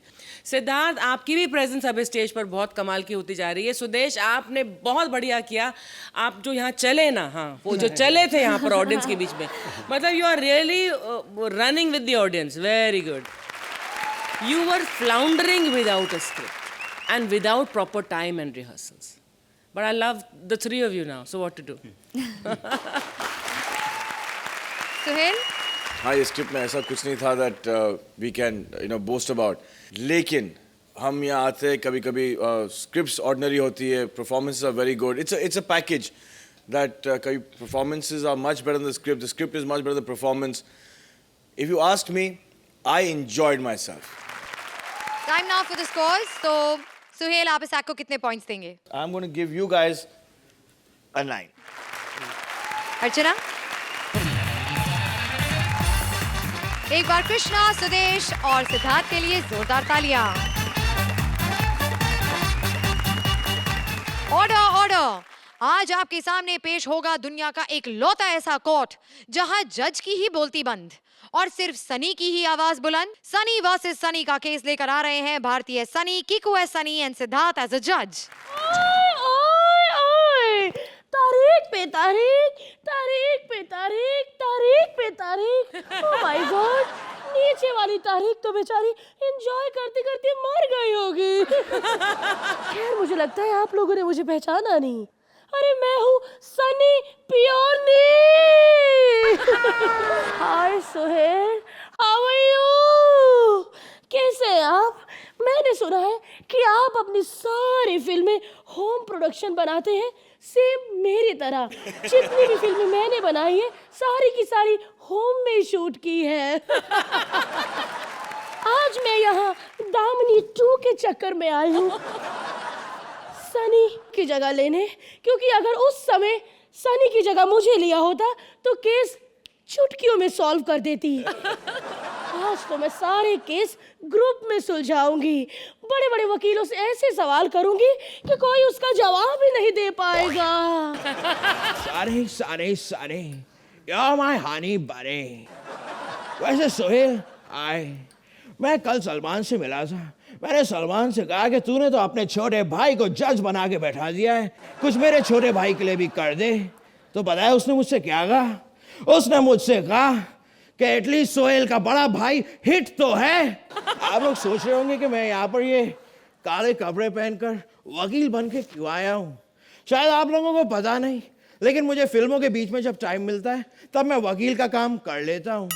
Speaker 8: Siddharth, आपकी भी प्रेजेंस अब स्टेज पर बहुत कमाल की होती जा रही है। सुदेश, आपने बहुत बढ़िया किया। आप जो यहाँ चले ना, हाँ, वो जो चले थे यहाँ पर ऑडियंस के बीच में, मतलब you are really running with the audience, very good. You were floundering without a script and without proper time and rehearsals. But I love the 3 of you now, so what to do?
Speaker 1: Suhail,
Speaker 9: हाँ, ये script में ऐसा कुछ नहीं था that we can boast about. लेकिन हम यहाँ आते हैं, कभी कभी स्क्रिप्ट्स ऑर्डिनरी होती है, performances are very good. It's a package that कभी performances are much better than the script is much better than the performance. If you asked me, I enjoyed myself.
Speaker 1: Time now for the scores. तो सुहेल, आप इस act को कितने points देंगे?
Speaker 9: I'm going to give you guys a 9.
Speaker 1: अर्चना, एक बार कृष्णा, सुदेश और सिद्धार्थ के लिए जोरदार तालियां। ऑर्डर, आज आपके सामने पेश होगा दुनिया का एक लौता ऐसा कोर्ट जहां जज की ही बोलती बंद और सिर्फ सनी की ही आवाज बुलंद। सनी वर्सेस सनी का केस लेकर आ रहे हैं भारतीय Sunny, Kiku as Sunny and Siddharth as a जज।
Speaker 4: तारीख पे तारीख, तारीख पे तारीख, तारीख पे तारीख। ओह माय गॉड, नीचे वाली तारीख तो बेचारी एंजॉय करते करते मर गई होगी। खैर मुझे लगता है आप लोगों ने मुझे पहचाना नहीं। अरे मैं हूँ सनी पियोनी। Hi Sohail, how are you? कैसे हैं आप? मैंने सुना है कि आप अपनी सारी फिल्में होम प्रोडक्शन बनाते हैं, सेम मेरी तरह। जितनी भी फिल्में मैंने बनाई है सारी की सारी होम में शूट की है। आज मैं यहाँ दामिनी 2 के चक्कर में आई हूँ सनी की जगह लेने, क्योंकि अगर उस समय सनी की जगह मुझे लिया होता तो केस चुटकियों में सॉल्व कर देती। आज तो मैं सारे केस ग्रुप में सुलझाऊंगी, बड़े बड़े वकीलों से ऐसे सवाल करूंगी कि कोई उसका जवाब ही नहीं दे पाएगा।
Speaker 2: सारे सारे सारे यार माय हनी बने। वैसे सोहेल मैं कल सलमान से मिला था। मैंने सलमान से कहा कि तूने तो अपने छोटे भाई को जज बना के बैठा दिया है, कुछ मेरे छोटे भाई के लिए भी कर दे। तो पता है उसने मुझसे क्या कहा? उसने मुझसे कहा कि एटलीस्ट सोहेल का बड़ा भाई हिट तो है। आप लोग सोच रहे होंगे कि मैं यहाँ पर ये काले कपड़े पहनकर वकील बन के क्यों आया हूँ। शायद आप लोगों को पता नहीं, लेकिन मुझे फिल्मों के बीच में जब टाइम मिलता है तब मैं वकील का काम कर लेता हूँ।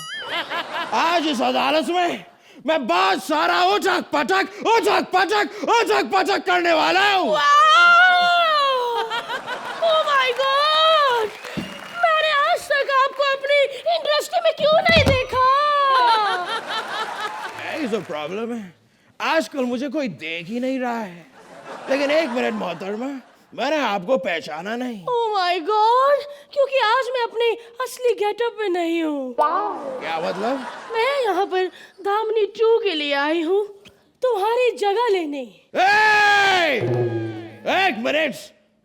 Speaker 2: आज इस अदालत में मैं बहुत सारा उठक पटक करने वाला हूँ।
Speaker 4: ओह माय गॉड, मैंने आज तक आपको अपनी इंडस्ट्री में क्यों नहीं देखा?
Speaker 2: यही तो प्रॉब्लम है, आजकल मुझे कोई देख ही नहीं रहा है। लेकिन एक मिनट मोहतरमा, मैंने आपको पहचाना नहीं।
Speaker 4: ओह माय गॉड, क्योंकि आज मैं अपने असली गेटअप में नहीं हूँ।
Speaker 2: क्या मतलब?
Speaker 4: मैं यहाँ पर दामिनी 2 के लिए आई हूँ तुम्हारी जगह लेने।
Speaker 2: एक मिनट,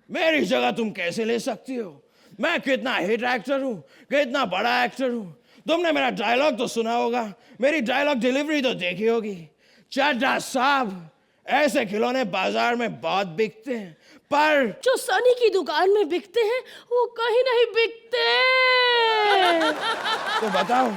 Speaker 2: मेरी जगह तुम कैसे ले सकती हो? मैं कितना हिट एक्टर हूँ, कितना बड़ा एक्टर हूँ। तुमने मेरा डायलॉग तो सुना होगा, मेरी डायलॉग डिलीवरी तो देखी होगी। चड्ढा साहब, ऐसे खिलौने बाजार में बहुत बिकते हैं, पर
Speaker 4: जो सनी की दुकान में बिकते हैं वो कहीं नहीं बिकते।
Speaker 2: तो बताओ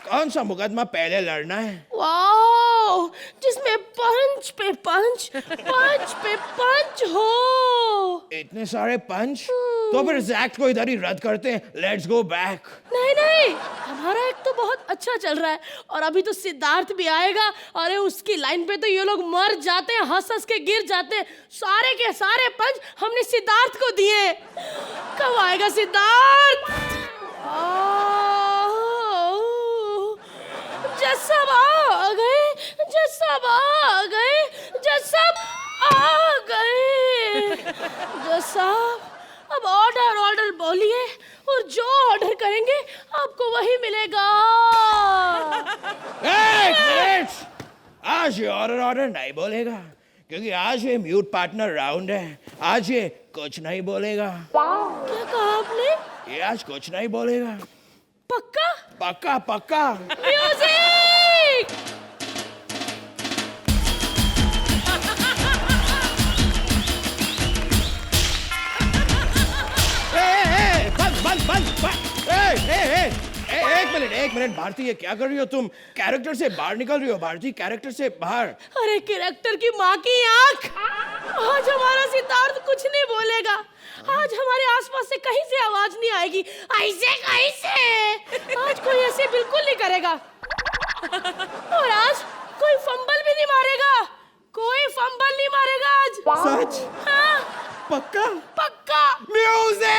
Speaker 2: कौन सा मुकदमा पहले लड़ना है?
Speaker 4: वाओ, जिसमें पंच पे पंच, पंच पे पंच हो।
Speaker 2: इतने सारे पंच? तो फिर इस एक्ट को इधर ही रद्द करते हैं। Let's go back.
Speaker 4: नहीं नहीं, हमारा एक्ट तो बहुत अच्छा चल रहा है और अभी तो सिद्धार्थ भी आएगा। अरे उसकी लाइन पे तो ये लोग मर जाते हैं, हंस हंस के गिर जाते हैं। सारे के सारे पंच हमने सिद्धार्थ को दिए। कब आएगा सिद्धार्थ? जज साहब आ गए, जज साहब आ गए, जज साहब आ गए। जज साहब अब ऑर्डर ऑर्डर बोलिए और जो ऑर्डर करेंगे आपको वही मिलेगा।
Speaker 2: एक मिनट, आज ये ऑर्डर नहीं बोलेगा, क्योंकि आज ये म्यूट पार्टनर राउंड है। आज ये कुछ नहीं बोलेगा।
Speaker 4: क्या कहा आपने?
Speaker 2: ये आज कुछ नहीं बोलेगा।
Speaker 4: पक्का?
Speaker 2: पक्का पक्का।
Speaker 4: म्यूजिक!
Speaker 2: एक मिनट भारती, ये क्या कर रही हो तुम? कैरेक्टर से बाहर निकल रही हो भारती, कैरेक्टर से बाहर।
Speaker 4: अरे कैरेक्टर की माँ की आंख, आज हमारा सिद्धार्थ कुछ नहीं बोलेगा। आज हमारे आसपास से कहीं से आवाज नहीं आएगी। ऐसे कैसे? आज कोई ऐसे बिल्कुल नहीं करेगा। और आज कोई फंबल भी नहीं मारेगा, कोई फंबल नहीं मारेगा आज।
Speaker 2: सच?
Speaker 4: हाँ,
Speaker 2: पक्का?
Speaker 4: पक्का।
Speaker 2: म्यूजिक!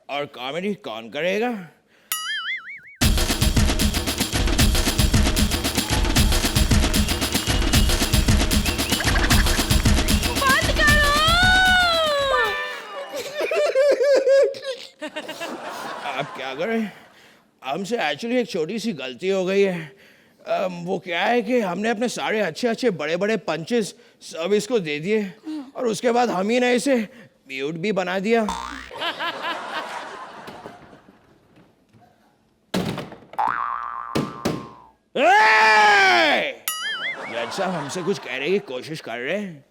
Speaker 2: और कॉमेडी कौन करेगा? क्या करें, हमसे एक्चुअली एक छोटी सी गलती हो गई है। वो क्या है कि हमने अपने सारे अच्छे अच्छे बड़े बड़े पंचेस सर्विस को दे दिए और उसके बाद हम ही ने इसे म्यूट भी बना दिया। जज साहब हमसे कुछ कहने की कोशिश कर रहे हैं।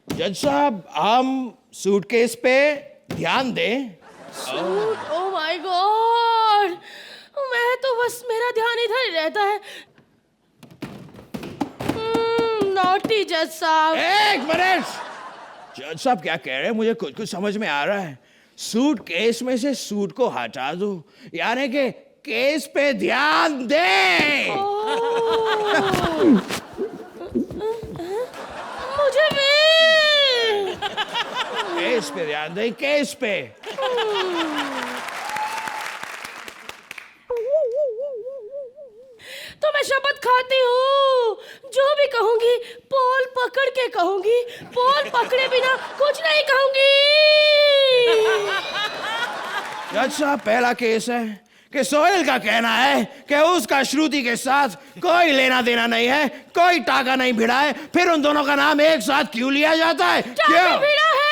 Speaker 2: जज साहब हम सूटकेस पे ध्यान दें।
Speaker 4: सूट, ओ माय गॉड, मैं तो बस मेरा ध्यान इधर ही रहता है। नॉटी जज साहब।
Speaker 2: एक मिनट, जज साहब क्या कह रहे हैं मुझे कुछ कुछ समझ में आ रहा है। सूट केस में से सूट को हटा दो, यानी कि केस पे ध्यान दे।
Speaker 4: मुझे भी
Speaker 2: केस पे ध्यान दे, केस पे।
Speaker 4: तो मैं शपथ खाती हूँ, जो भी कहूंगी पोल पकड़ के कहूंगी, पोल पकड़े बिना कुछ नहीं कहूंगी।
Speaker 2: जज साहब पहला केस है कि सोहेल का कहना है कि उसका श्रुति के साथ कोई लेना देना नहीं है, कोई टाका नहीं भिड़ा है, फिर उन दोनों का नाम एक साथ क्यों लिया जाता है?
Speaker 4: टाका भिड़ा है।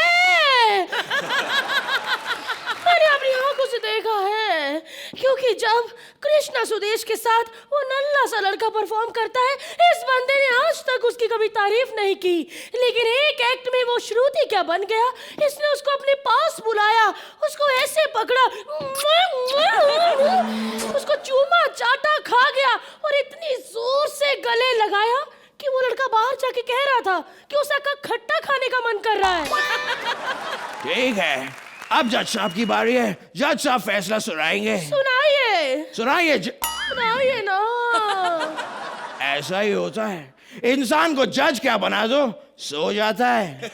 Speaker 4: मैंने अपनी आंखों से देखा है, क्योंकि जब कृष्णा सुदेश के साथ वो नल्ला सा लड़का परफॉर्म करता है, इस बंदे ने आज तक उसकी कभी तारीफ नहीं की, लेकिन एक एक्ट में वो श्रुति क्या बन गया। इसने उसको अपने पास बुलाया, उसको ऐसे पकड़ा, उसको चूमा चाटा खा गया और इतनी जोर से गले लगाया कि वो लड़का बाहर जाके कह रहा था कि उसका खट्टा खाने का मन कर रहा है।
Speaker 2: ठीक है, अब जज साहब की बारी है। जज साहब फैसला सुनाएंगे।
Speaker 4: सुनाइए
Speaker 2: सुनाइए
Speaker 4: सुनाइए ना।
Speaker 2: ऐसा ही होता है, इंसान को जज क्या बना दो सो जाता है।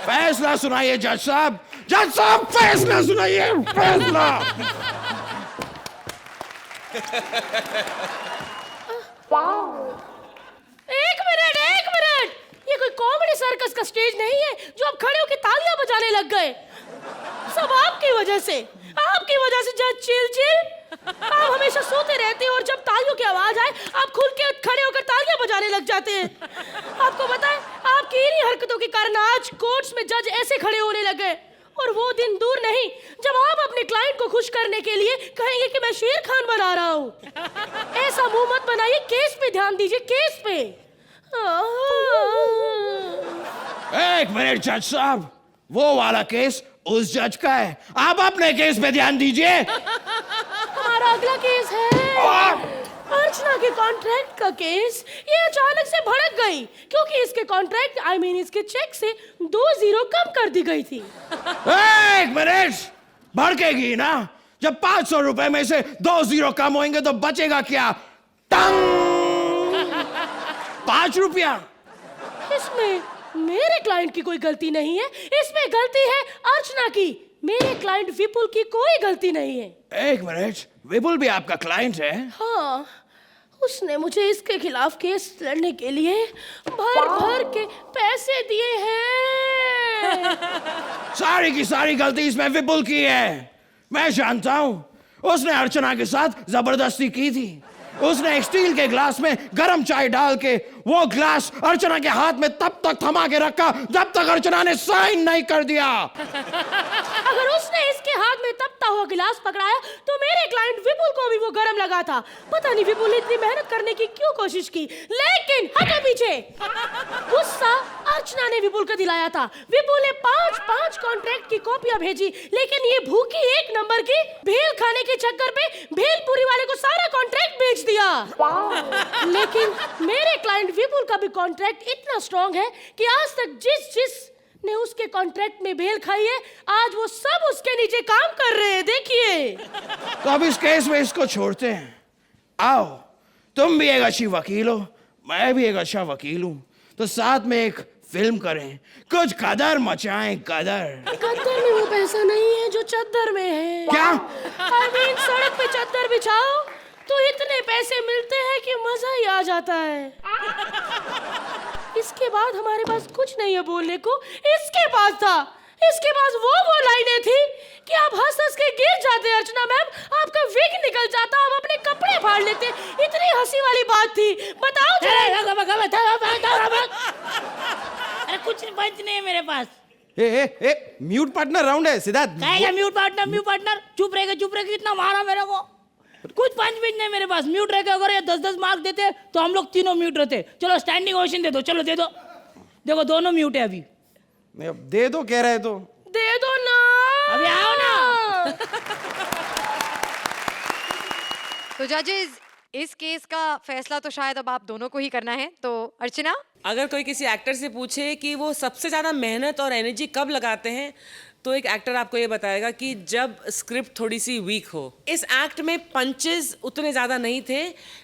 Speaker 2: फैसला सुनाइए जज साहब। जज साहब फैसला सुनाइए, फैसला।
Speaker 4: एक मिनट, ये कोई कॉमेडी सर्कस का स्टेज नहीं है जो आप खड़े होकर तालियां बजाने लग गए। सब आपकी वजह से जज चिल। आप हमेशा सोते रहते हैं और जब तालियों की आवाज आए आप खुल के खड़े होकर तालियां बजाने लग जाते हैं। आपको पता है, आपकी इन्हीं हरकतों के कारण आज कोर्ट्स में जज ऐसे खड़े होने लग गए। और वो दिन दूर नहीं जब आप अपने क्लाइंट को खुश करने के लिए कहेंगे कि मैं शेर खान बना रहा हूँ। ऐसा मुंह मत बनाइए, केस पे ध्यान दीजिए, केस पे।
Speaker 2: एक मिनट जज साहब, वो वाला केस उस जज का है, आप अपने केस पे ध्यान दीजिए।
Speaker 4: हमारा अगला केस है अर्चना के कॉन्ट्रैक्ट का केस। ये अचानक से भड़क गई क्योंकि इसके कॉन्ट्रैक्ट इसके चेक से 2 जीरो कम कर दी गई थी।
Speaker 2: एक मिनट, भड़केगी ना, जब 500 रुपए में से 2 जीरो कम होंगे तो बचेगा क्या? टंग 5 रुपया।
Speaker 4: इसमें मेरे क्लाइंट की कोई गलती नहीं है, इसमें गलती है अर्चना की। मेरे क्लाइंट विपुल की कोई गलती नहीं है।
Speaker 2: एक मिनट, विपुल भी आपका क्लाइंट है?
Speaker 4: हाँ, उसने मुझे इसके खिलाफ केस लड़ने के लिए भर भर के पैसे दिए हैं।
Speaker 2: सारी की सारी गलती इसमें विपुल की है। मैं जानता हूं, उसने अर्चना के साथ जबरदस्ती की थी। उसने एक स्टील के ग्लास में गरम चाय डाल के वो ग्लास अर्चना के हाथ में तब तक थमा के रखा जब तक अर्चना ने साइन नहीं कर दिया।
Speaker 4: अगर उसने इसके हाथ में तपता हुआ गिलास पकड़ाया तो मेरे क्लाइंट विपुल को भी वो गरम लगा था। पता नहीं विपुल ने इतनी मेहनत करने की क्यों कोशिश की, लेकिन हटो पीछे। गुस्सा अर्चना ने विपुल को दिलाया था। विपुल ने 5-5 कॉन्ट्रैक्ट की कॉपियां भेजी, लेकिन ये भूखी 1 नंबर की भेल खाने के चक्कर पे भेलपुरी वाले को सारा कॉन्ट्रैक्ट बेच दिया। लेकिन मेरे क्लाइंट विपुल का भी कॉन्ट्रैक्ट इतना स्ट्रॉन्ग है कि आज तक जिस ने उसके कॉन्ट्रैक्ट में भेल खाई है, आज वो सब उसके नीचे काम कर रहे हैं। देखिए,
Speaker 2: तो अब इस केस में इसको छोड़ते हैं। आओ, तुम भी एक अच्छी वकील हो, मैं भी एक अच्छा वकील हूं, तो साथ में एक फिल्म करें, कुछ कदर मचाएं, कदर।
Speaker 4: कदर में वो पैसा नहीं है जो चद्दर में है।
Speaker 2: क्या?
Speaker 4: सड़क पे चद्दर बिछाओ तो इतने पैसे मिलते हैं कि मजा ही आ जाता है। इसके बाद हमारे पास कुछ नहीं है बोलने को। इसके पास था, इसके पास वो लाइनें थी कि आप हंस हंस के गिर जाते अर्चना मैम, आपका विग निकल जाता, आप अपने कपड़े फाड़ लेते, इतनी हंसी वाली बात थी। बताओ जरा।
Speaker 3: अरे कुछ पंच नहीं है मेरे पास।
Speaker 2: ए म्यूट पार्टनर राउंड है सिद्धार्थ।
Speaker 3: क्या म्यूट पार्टनर, चुप रहेगा कितना मारा मेरे को। कुछ पंच भी नहीं मेरे पास। म्यूट रह के अगर ये 10-10 मार्क देते तो हम लोग तीनों म्यूट रहते। चलो स्टैंडिंग ओवेशन दे दो, चलो दे दो। देखो दोनों म्यूट है अभी।
Speaker 2: दे दो कह रहे तो
Speaker 4: दे दो ना,
Speaker 3: अभी आओ ना।
Speaker 1: तो जजेस, इस केस का फैसला तो शायद अब आप दोनों को ही करना है। तो अर्चना,
Speaker 8: अगर कोई किसी एक्टर से पूछे कि वो सबसे ज़्यादा मेहनत और एनर्जी कब लगाते हैं, तो एक एक्टर आपको ये बताएगा कि जब स्क्रिप्ट थोड़ी सी वीक हो। इस एक्ट में पंचेस उतने ज़्यादा नहीं थे,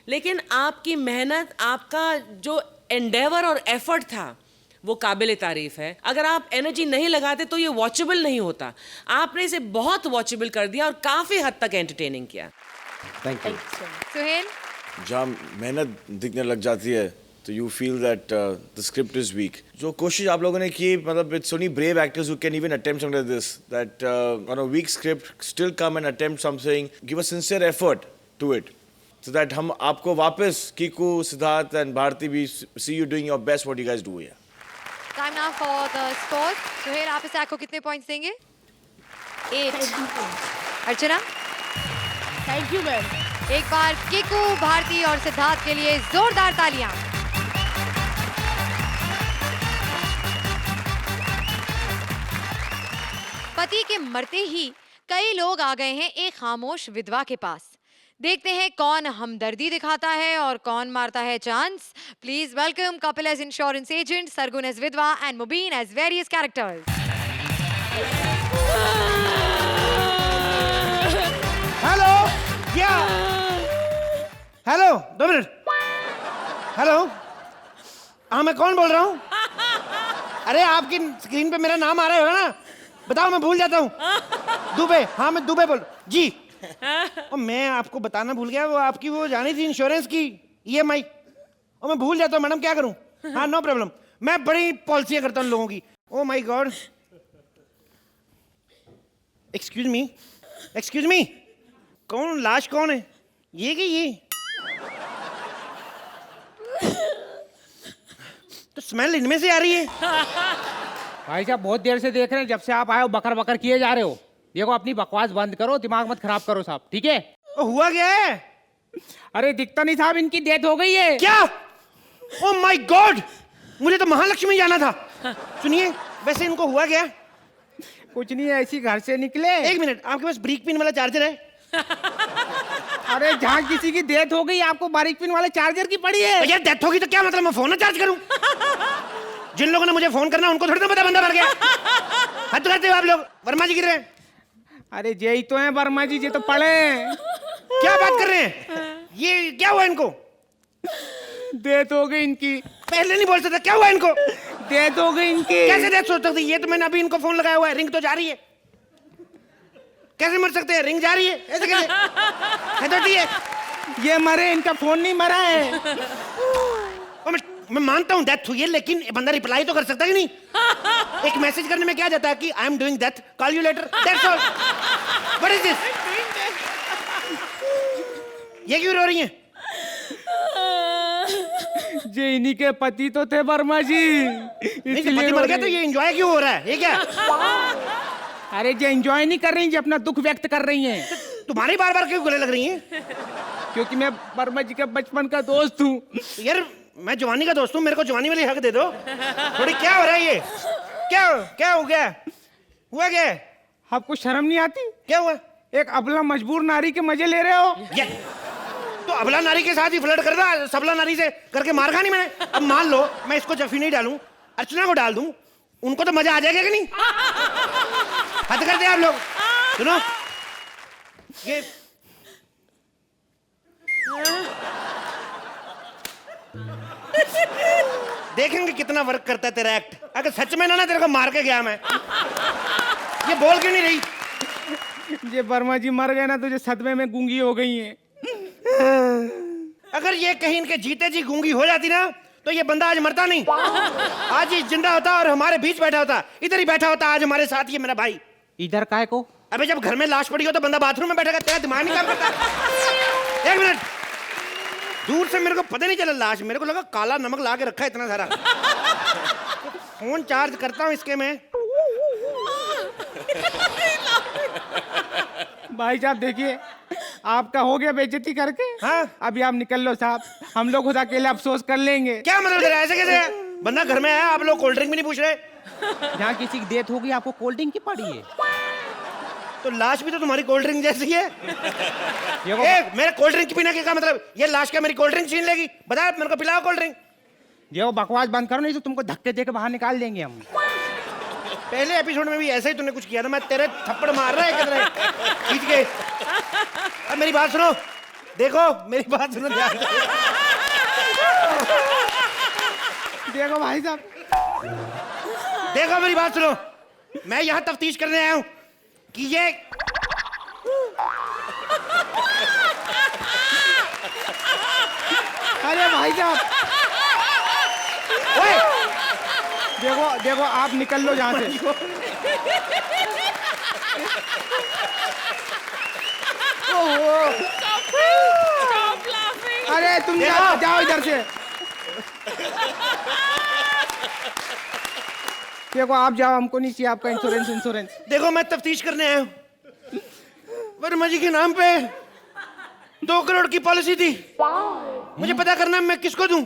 Speaker 8: लेकिन आपकी मेहनत, आपका जो एंडेवर और एफर्ट था वो काबिल तारीफ है। अगर आप एनर्जी नहीं लगाते तो ये वॉचेबल नहीं होता। आपने इसे बहुत वॉचेबल कर दिया और काफ़ी हद तक एंटरटेनिंग किया।
Speaker 2: Thank you.
Speaker 1: सुहेल,
Speaker 9: जहाँ मेहनत दिखने लग जाती है तो you feel that the script is weak. जो कोशिश आप लोगों ने की, मतलब it's only brave actors who can even attempt something like this, that on a weak script still come and attempt something, give a sincere effort to it, so that हम आपको वापस कीकू, सिद्धार्थ एंड भारती भी see you doing your best what you guys do here.
Speaker 1: Time now for the score. Suhail, आप इस act को कितने points देंगे? 8। अर्चना,
Speaker 4: thank you ma'am.
Speaker 1: एक बार किकू, भारती और सिद्धार्थ के लिए जोरदार तालियां। पति के मरते ही कई लोग आ गए हैं एक खामोश विधवा के पास। देखते हैं कौन हमदर्दी दिखाता है और कौन मारता है chance. Please welcome Kapil as insurance agent, Sargun as विधवा and Mubeen as various characters.
Speaker 2: Hello, क्या? Hello, 2 minute. हेलो, हाँ मैं कौन बोल रहा हूँ? अरे आपकी स्क्रीन पे मेरा नाम आ रहा होगा ना? बताओ, मैं भूल जाता हूँ। दुबे, हाँ मैं दुबे बोल जी। और मैं आपको बताना भूल गया, वो आपकी वो जानी थी इंश्योरेंस की EMI, और मैं भूल जाता हूँ मैडम, क्या करूँ? हाँ नो प्रॉब्लम, मैं बड़ी पॉलिसियाँ करता हूँ लोगों की। Oh my God, excuse me, कौन लाश कौन है? ये कि ये? तो स्मेल इनमें से आ रही है।
Speaker 11: भाई साहब बहुत देर से देख रहे हैं, जब से आप आए हो बकर बकर किए जा रहे हो। देखो अपनी बकवास बंद करो, दिमाग मत खराब करो साहब, ठीक है?
Speaker 2: हुआ क्या है?
Speaker 11: अरे दिखता नहीं साहब, इनकी डेथ हो गई है।
Speaker 2: क्या? ओह माय गॉड, मुझे तो महालक्ष्मी जाना था। सुनिए, वैसे इनको हुआ क्या?
Speaker 11: कुछ नहीं, ऐसी घर से निकले।
Speaker 2: 1 मिनट, आपके पास ब्रीक पिन वाला चार्जर है?
Speaker 11: अरे जहाँ किसी की डेथ हो गई, आपको बारीक पिन वाले चार्जर की पड़ी है।
Speaker 2: यार डेथ होगी तो क्या मतलब, मैं फोन ना चार्ज करूं? जिन लोगों ने मुझे फोन करना उनको थोड़ी ना पता बंदा मर गया। हद करते हो आप लोग। वर्मा जी गिर रहे हैं।
Speaker 11: अरे यही तो है वर्मा जी, ये तो पढ़े।
Speaker 2: क्या बात कर रहे हैं? ये क्या हुआ इनको?
Speaker 11: डेथ हो गई इनकी।
Speaker 2: पहले नहीं बोल सकता, क्या हुआ इनको?
Speaker 11: डेथ हो गई इनकी।
Speaker 2: कैसे डेथ हो सकती? ये तो मैंने अभी इनको फोन लगाया हुआ है, रिंग तो जा रही है। कैसे मर सकते हैं? रिंग जा रही है, ऐसे कैसे? है तो ठीक है।
Speaker 11: ये मरे, इनका फोन नहीं मरा है।
Speaker 2: मैं मानता हूँ डेथ हुई है, लेकिन बंदा रिप्लाई तो कर सकता है नहीं? एक मैसेज करने में क्या जाता है कि I am doing death, call you later, that's all. What is this? ये क्यों रो रही हैं?
Speaker 11: ये इन्हीं के पति तो थे वर्मा जी,
Speaker 2: नहीं, जब पति मर गया तो ये एंजॉय क्यों हो रहा है? ये क्या?
Speaker 11: अरे ये एंजॉय नहीं कर रही, ये अपना दुख व्यक्त कर रही हैं।
Speaker 2: तुम्हारी बार बार क्यों गले लग रही हैं?
Speaker 11: क्योंकि मैं वर्मा जी का बचपन का दोस्त हूँ।
Speaker 2: यार मैं जवानी का दोस्त हूँ, मेरे को जवानी वाली हक दे दो थोड़ी। क्या हो रहा है ये? क्या हो गया? हुआ क्या?
Speaker 11: आपको शर्म नहीं आती?
Speaker 2: क्या हुआ?
Speaker 11: एक अबला मजबूर नारी के मजे ले रहे हो।
Speaker 2: तो अबला नारी के साथ ही फ्लर्ट कर रहा, सबला नारी से करके मार खा नहीं मैंने। अब मान लो मैं इसको जफी नहीं डालूं, अर्चना को डाल दूं, उनको तो मजा आ जाएगा कि नहीं? हद करते हैं आप लोग। सुनो, ये देखेंगे कितना वर्क करता है तेरा एक्ट। अगर सच में ना तेरे को मार के गया मैं। ये बोल क्यों नहीं रही?
Speaker 11: ये वर्मा जी मर गए ना तो ये सदमे में गूंगी हो गई हैं।
Speaker 2: अगर ये कहीं इनके जीते जी गूंगी हो जाती ना तो ये बंदा आज मरता नहीं, आज ये जिंदा होता और हमारे बीच बैठा होता। इधर ही बैठा होता आज हमारे साथ, ये मेरा भाई।
Speaker 11: इधर काय को?
Speaker 2: अबे जब घर में लाश पड़ी हो तो बंदा बाथरूम में बैठेगा, तेरा दिमाग नहीं काम करता। एक मिनट, दूर से मेरे को पता नहीं चला लाश, मेरे को लगा काला नमक ला के रखा है इतना सारा। फोन चार्ज करता हूँ इसके में।
Speaker 11: भाई साहब देखिए, आपका हो गया बेइज्जती करके।
Speaker 2: हाँ?
Speaker 11: अभी आप निकल लो साहब, हम लोग खुद अकेले अफसोस कर लेंगे।
Speaker 2: क्या मतलब तेरा, ऐसे कैसे है? बंदा घर में आया, आप लोग कोल्ड ड्रिंक भी नहीं पूछ रहे।
Speaker 11: जहाँ किसी की डेथ होगी आपको कोल्ड ड्रिंक की पड़ी है।
Speaker 2: तो लाश भी तो तुम्हारी कोल्ड ड्रिंक जैसी है।
Speaker 11: देखो
Speaker 2: मेरे कोल्ड ड्रिंक पीने के क्या मतलब? ये लाश क्या मेरी कोल्ड ड्रिंक छीन लेगी? बता, मेरे को पिलाओ कोल्ड ड्रिंक।
Speaker 11: ये बकवास बंद करो, नहीं तो तुमको धक्के दे के बाहर निकाल देंगे हम।
Speaker 2: पहले एपिसोड में भी ऐसा ही तूने कुछ किया था, मैं तेरे थप्पड़ मार रहा है किधर खींच के। अब मेरी बात सुनो, देखो मेरी बात सुनो ध्यान से।
Speaker 11: देखो भाई साहब,
Speaker 2: देखो मेरी बात सुनो, मैं यहाँ तफ्तीश करने आया हूँ कि ये
Speaker 11: अरे भाई साहब,
Speaker 2: ओए,
Speaker 11: देखो देखो आप निकल लो यहाँ से।
Speaker 8: Stop laughing.
Speaker 11: अरे तुम जाओ जाओ इधर से। देखो आप जाओ, हमको नहीं चाहिए आपका इंश्योरेंस।
Speaker 2: देखो मैं तफ्तीश करने आया हूँ। वर्मा जी के नाम पे 2 करोड़ की पॉलिसी थी, मुझे पता करना है मैं किसको दूं।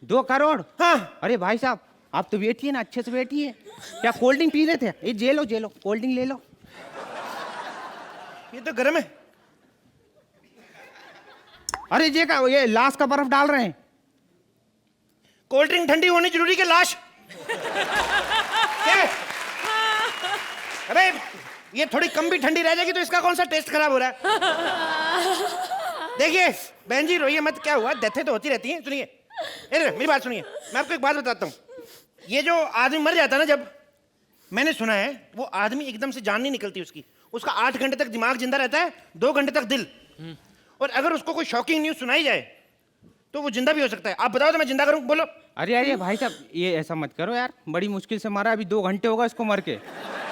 Speaker 11: 2 करोड़?
Speaker 2: हाँ।
Speaker 11: अरे भाई साहब आप तो बैठिए ना, अच्छे से बैठिए। क्या कोल्ड ड्रिंक पी रहे थे? ये जे लो कोल्ड ड्रिंक ले लो।
Speaker 2: ये तो गर्म है।
Speaker 11: अरे ये लाश का बर्फ डाल रहे हैं।
Speaker 2: कोल्ड ड्रिंक ठंडी होनी जरूरी है लाश? क्या? अबे ये थोड़ी कम भी ठंडी रह जाएगी तो इसका कौन सा टेस्ट खराब हो रहा है? देखिए बहन जी रोइए मत, क्या हुआ, डेथें तो होती रहती हैं। सुनिए मेरी बात सुनिए, मैं आपको एक बात बताता हूँ। ये जो आदमी मर जाता है ना, जब मैंने सुना है वो आदमी एकदम से जान नहीं निकलती उसका 8 घंटे तक दिमाग जिंदा रहता है, 2 घंटे तक दिल। और अगर उसको कोई शॉकिंग न्यूज सुनाई जाए तो वो जिंदा भी हो सकता है। आप बताओ तो मैं जिंदा करूं, बोलो।
Speaker 11: अरे भाई साहब ये ऐसा मत करो यार, बड़ी मुश्किल से मरा, अभी 2 घंटे होगा इसको मर के।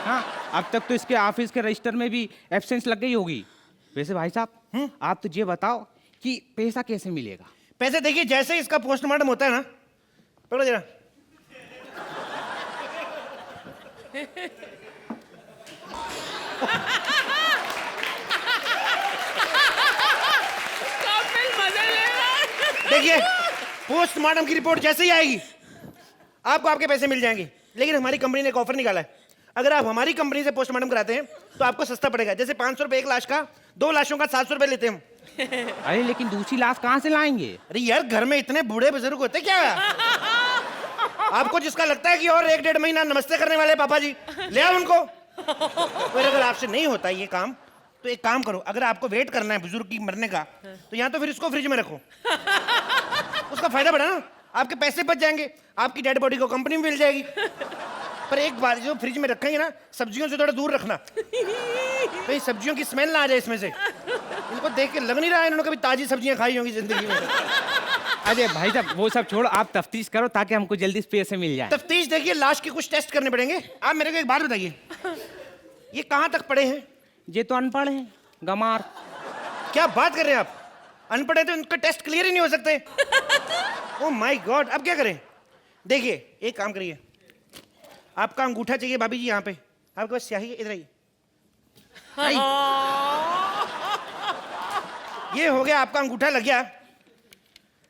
Speaker 11: हाँ अब तक तो इसके ऑफिस के रजिस्टर में भी एब्सेंस लग गई होगी। वैसे भाई साहब आप तो ये बताओ कि पैसा कैसे मिलेगा?
Speaker 2: पैसे देखिए, जैसे इसका पोस्टमार्टम होता है ना, पकड़ो जरा। देखिए पोस्टमार्टम की रिपोर्ट जैसे ही आएगी आपको आपके पैसे मिल जाएंगे। लेकिन हमारी कंपनी ने एक ऑफर निकाला है, अगर आप हमारी कंपनी से पोस्टमार्टम कराते हैं तो आपको सस्ता पड़ेगा। जैसे 500 रुपए 1 लाश का, 2 लाशों का 700 रुपए लेते हैं हम।
Speaker 11: अरे लेकिन दूसरी लाश कहाँ से लाएंगे?
Speaker 2: अरे यार घर में इतने बूढ़े बुजुर्ग होते क्या? आपको जिसका लगता है कि और 1-1.5 महीना नमस्ते करने वाले पापा जी, ले आओ उनको। और अगर आपसे नहीं होता ये काम तो एक काम करो, अगर आपको वेट करना है बुजुर्ग की मरने का तो यहाँ तो फिर इसको फ्रिज में रखो। उसका फायदा बढ़ा ना, आपके पैसे बच जाएंगे, आपकी डेड बॉडी को कंपनी में मिल जाएगी। पर एक बात, जो फ्रिज में रखेंगे ना, सब्जियों से थोड़ा दूर रखना, भाई सब्जियों की स्मेल ना आ जाए इसमें से। इनको देख के लग नहीं रहा है इन्होंने कभी ताजी सब्जियां खाई होंगी जिंदगी में।
Speaker 11: अरे भाई साहब वो सब छोड़ो, आप तफ्तीश करो ताकि हमको जल्दी पैसे मिल जाए।
Speaker 2: तफ्तीश देखिए, लाश के कुछ टेस्ट करने पड़ेंगे। आप मेरे को एक बात बताइए, ये कहाँ तक पढ़े हैं?
Speaker 11: ये तो अनपढ़ हैं, गमार।
Speaker 2: क्या बात कर रहे हैं आप? अनपढ़ है तो इनका टेस्ट क्लियर ही नहीं हो सकते। ओह माय गॉड, अब क्या करें? देखिए एक काम करिए, आपका अंगूठा चाहिए भाभी जी, यहाँ पे आपके पास स्याही है, इधर आइए। ये हो गया, आपका अंगूठा लग गया।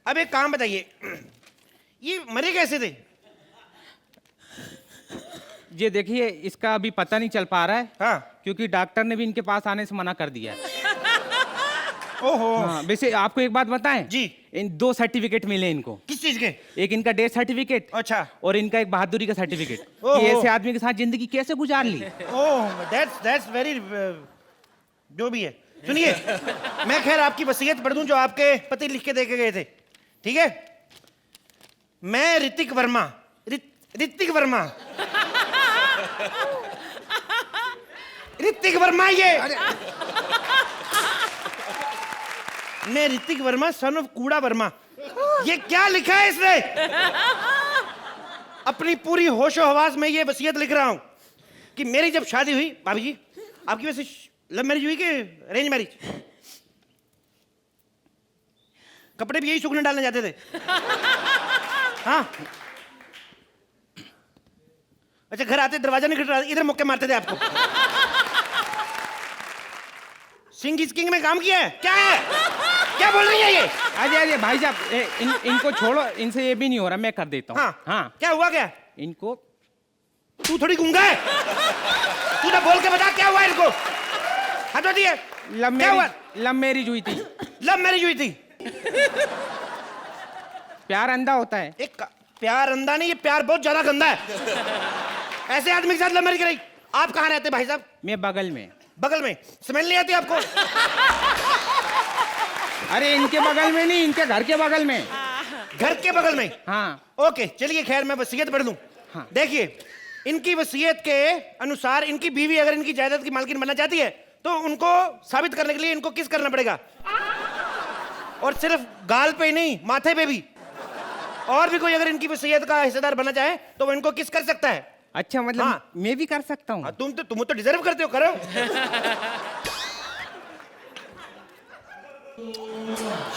Speaker 2: अब एक काम बताइए, ये मरे कैसे थे?
Speaker 11: ये देखिए इसका अभी पता नहीं चल पा रहा है।
Speaker 2: हाँ।
Speaker 11: क्योंकि डॉक्टर ने भी इनके पास आने से मना कर दिया है।
Speaker 2: ओहो।
Speaker 11: हाँ, वैसे आपको एक बात बताएं
Speaker 2: जी।
Speaker 11: इन 2 सर्टिफिकेट मिले इनको।
Speaker 2: किस चीज के?
Speaker 11: एक इनका डेथ सर्टिफिकेट,
Speaker 2: अच्छा,
Speaker 11: और इनका एक बहादुरी का सर्टिफिकेट
Speaker 2: ओहो।
Speaker 11: कि ऐसे आदमी के साथ जिंदगी कैसे गुजार ली।
Speaker 2: ओह दैट्स वेरी, जो भी है। सुनिए मैं खैर आपकी वसीयत पढ़ दूं जो आपके पति लिख के दे के गए थे, ठीक है? मैं ऋतिक वर्मा, ऋतिक वर्मा, ऋतिक वर्मा, ये मैं ऋतिक वर्मा सन ऑफ कूड़ा वर्मा। ये क्या लिखा है इसने? अपनी पूरी होशो हवास में ये वसीयत लिख रहा हूं
Speaker 12: कि मेरी जब शादी हुई, भाभी जी आपकी वैसे लव मैरिज हुई कि अरेंज मैरिज? कपड़े भी यही सूखने डालने जाते थे? हाँ। अच्छा, घर आते दरवाजा नहीं खटखटाते, इधर मुक्के मारते थे आपको? सिंह इज किंग में काम किया है? क्या है, क्या बोल रही है ये?
Speaker 11: अरे अरे भाई साहब, इनको छोड़ो, इनसे ये भी नहीं हो रहा, मैं कर देता हूँ।
Speaker 12: हाँ
Speaker 11: हाँ,
Speaker 12: क्या हुआ क्या?
Speaker 11: इनको
Speaker 12: तू थोड़ी गूंगा है, तू ना बोल के बता क्या हुआ इनको? हटो दिए।
Speaker 11: लव मैरिज हुई थी।
Speaker 12: लव मैरिज हुई थी?
Speaker 11: प्यार अंधा होता है।
Speaker 12: एक प्यार अंधा नहीं, ये प्यार बहुत ज्यादा गंदा है। ऐसे आदमी के साथ लव मैरिज कराई? आप कहाँ रहते भाई साहब?
Speaker 11: मैं बगल में।
Speaker 12: बगल में? स्मेल नहीं आती आपको?
Speaker 11: अरे इनके बगल में नहीं, इनके घर के बगल में।
Speaker 12: घर के बगल में?
Speaker 11: हाँ।
Speaker 12: ओके चलिए, खैर मैं वसीयत पढ़ दूं।
Speaker 11: हाँ।
Speaker 12: देखिए, इनकी वसीयत के अनुसार इनकी बीवी अगर इनकी जायदाद की मालकिन बनना चाहती है तो उनको साबित करने के लिए इनको किस करना पड़ेगा, और सिर्फ गाल पे ही नहीं, माथे पे भी। और भी कोई अगर इनकी वसीयत का हिस्सेदार बनना चाहे तो वो इनको किस कर सकता है?
Speaker 11: अच्छा, मतलब
Speaker 12: हाँ।
Speaker 11: मैं भी कर सकता हूँ?
Speaker 12: तुम तो डिजर्व करते हो, करो।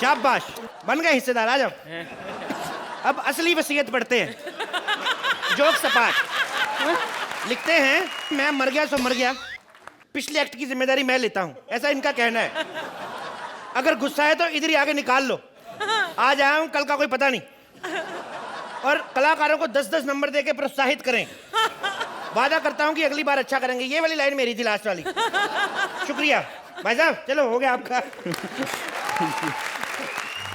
Speaker 12: शाबाश, बन गए हिस्सेदार, आ जाओ। अब असली वसीयत पढ़ते हैं। जोक सपाट लिखते हैं, मैं मर गया सो मर गया, पिछले एक्ट की जिम्मेदारी मैं लेता हूं, ऐसा इनका कहना है। अगर गुस्सा है तो इधर ही आगे निकाल लो, आज आया हूं, कल का कोई पता नहीं। और कलाकारों को 10-10 नंबर देके प्रोत्साहित करें। वादा करता हूं कि अगली बार अच्छा करेंगे। ये वाली लाइन मेरी थी, लास्ट वाली। शुक्रिया भाई साहब, चलो हो गया आपका।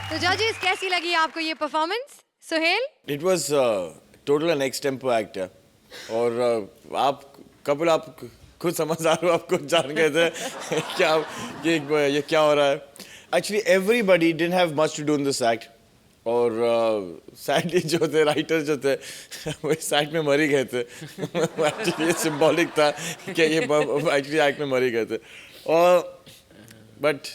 Speaker 1: तो जजेस, कैसी लगी आपको ये performance? Suhail?
Speaker 9: It was total an extempore act है, और आप कपिल आप खुद समझदार हो, आप खुद जान गए थे क्या ये क्या हो रहा है। Actually everybody didn't have much to do in this act, और सैडली जो थे राइटर जो थे वो इस एक्ट में मर ही गए थे। एक्चुअली ये सिंबॉलिक था कि ये एक्चुअली एक्ट में मर ही गए थे, और बट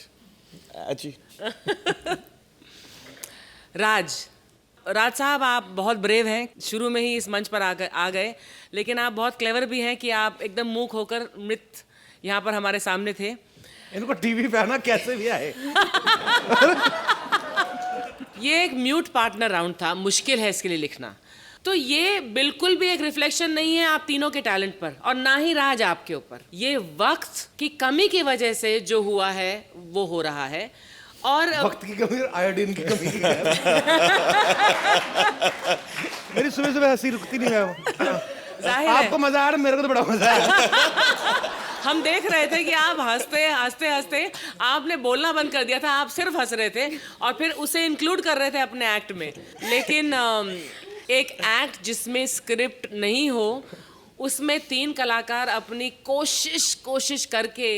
Speaker 8: राज साहब, आप बहुत ब्रेव हैं, शुरू में ही इस मंच पर आ गए, लेकिन आप बहुत क्लेवर भी हैं कि आप एकदम मूक होकर मृत यहाँ पर हमारे सामने थे।
Speaker 12: इनको टीवी पे आना कैसे भी आए।
Speaker 8: ये एक म्यूट पार्टनर राउंड था, मुश्किल है इसके लिए लिखना, तो ये बिल्कुल भी एक रिफ्लेक्शन नहीं है आप तीनों के टैलेंट पर, और ना ही राज आपके ऊपर। ये वक्त की कमी की वजह से जो हुआ है वो हो रहा है, और
Speaker 12: वक्त की कमी, आयोडीन की कमी। मेरी सुबह सुबह हंसी रुकती नहीं है।
Speaker 8: जाहिर है
Speaker 12: आपको मजा आ रहा, मेरे को तो बड़ा मजा आया।
Speaker 8: हम देख रहे थे कि आप हंसते आपने बोलना बंद कर दिया था, आप सिर्फ हंस रहे थे और फिर उसे इंक्लूड कर रहे थे अपने एक्ट में। लेकिन एक एक्ट जिसमें स्क्रिप्ट नहीं हो, उसमें 3 कलाकार अपनी कोशिश करके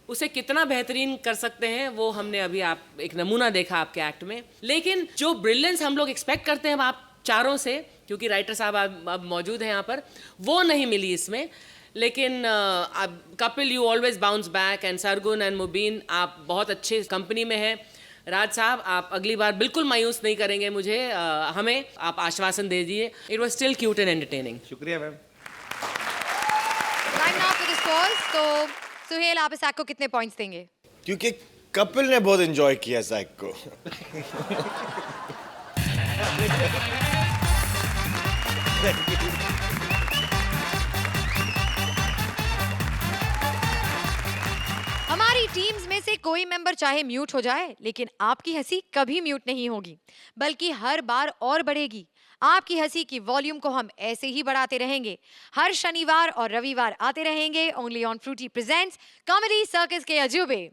Speaker 8: उसे कितना बेहतरीन कर सकते हैं, वो हमने अभी आप एक नमूना देखा आपके एक्ट में। लेकिन जो ब्रिलियंस हम लोग एक्सपेक्ट करते हैं आप चारों से, क्योंकि राइटर साहब अब मौजूद हैं यहाँ पर, वो नहीं मिली इसमें। लेकिन Kapil, you always bounce back, and Sargun and Mubeen, आप बहुत अच्छे कंपनी में हैं। राज साहब, आप अगली बार बिल्कुल मायूस नहीं करेंगे मुझे, हमें आप आश्वासन दे दिए। It was still cute and entertaining.
Speaker 12: शुक्रिया ma'am.
Speaker 1: Right now for the scores, तो सुहेल, आप इस एक्ट को कितने पॉइंट्स देंगे?
Speaker 9: क्योंकि कपिल ने बहुत एंजॉय किया इस एक्ट को।
Speaker 1: हमारी टीम्स में से कोई मेंबर चाहे म्यूट हो जाए, लेकिन आपकी हंसी कभी म्यूट नहीं होगी, बल्कि हर बार और बढ़ेगी। आपकी हंसी की वॉल्यूम को हम ऐसे ही बढ़ाते रहेंगे। हर शनिवार और रविवार आते रहेंगे only on Frooti presents comedy circus के अजूबे।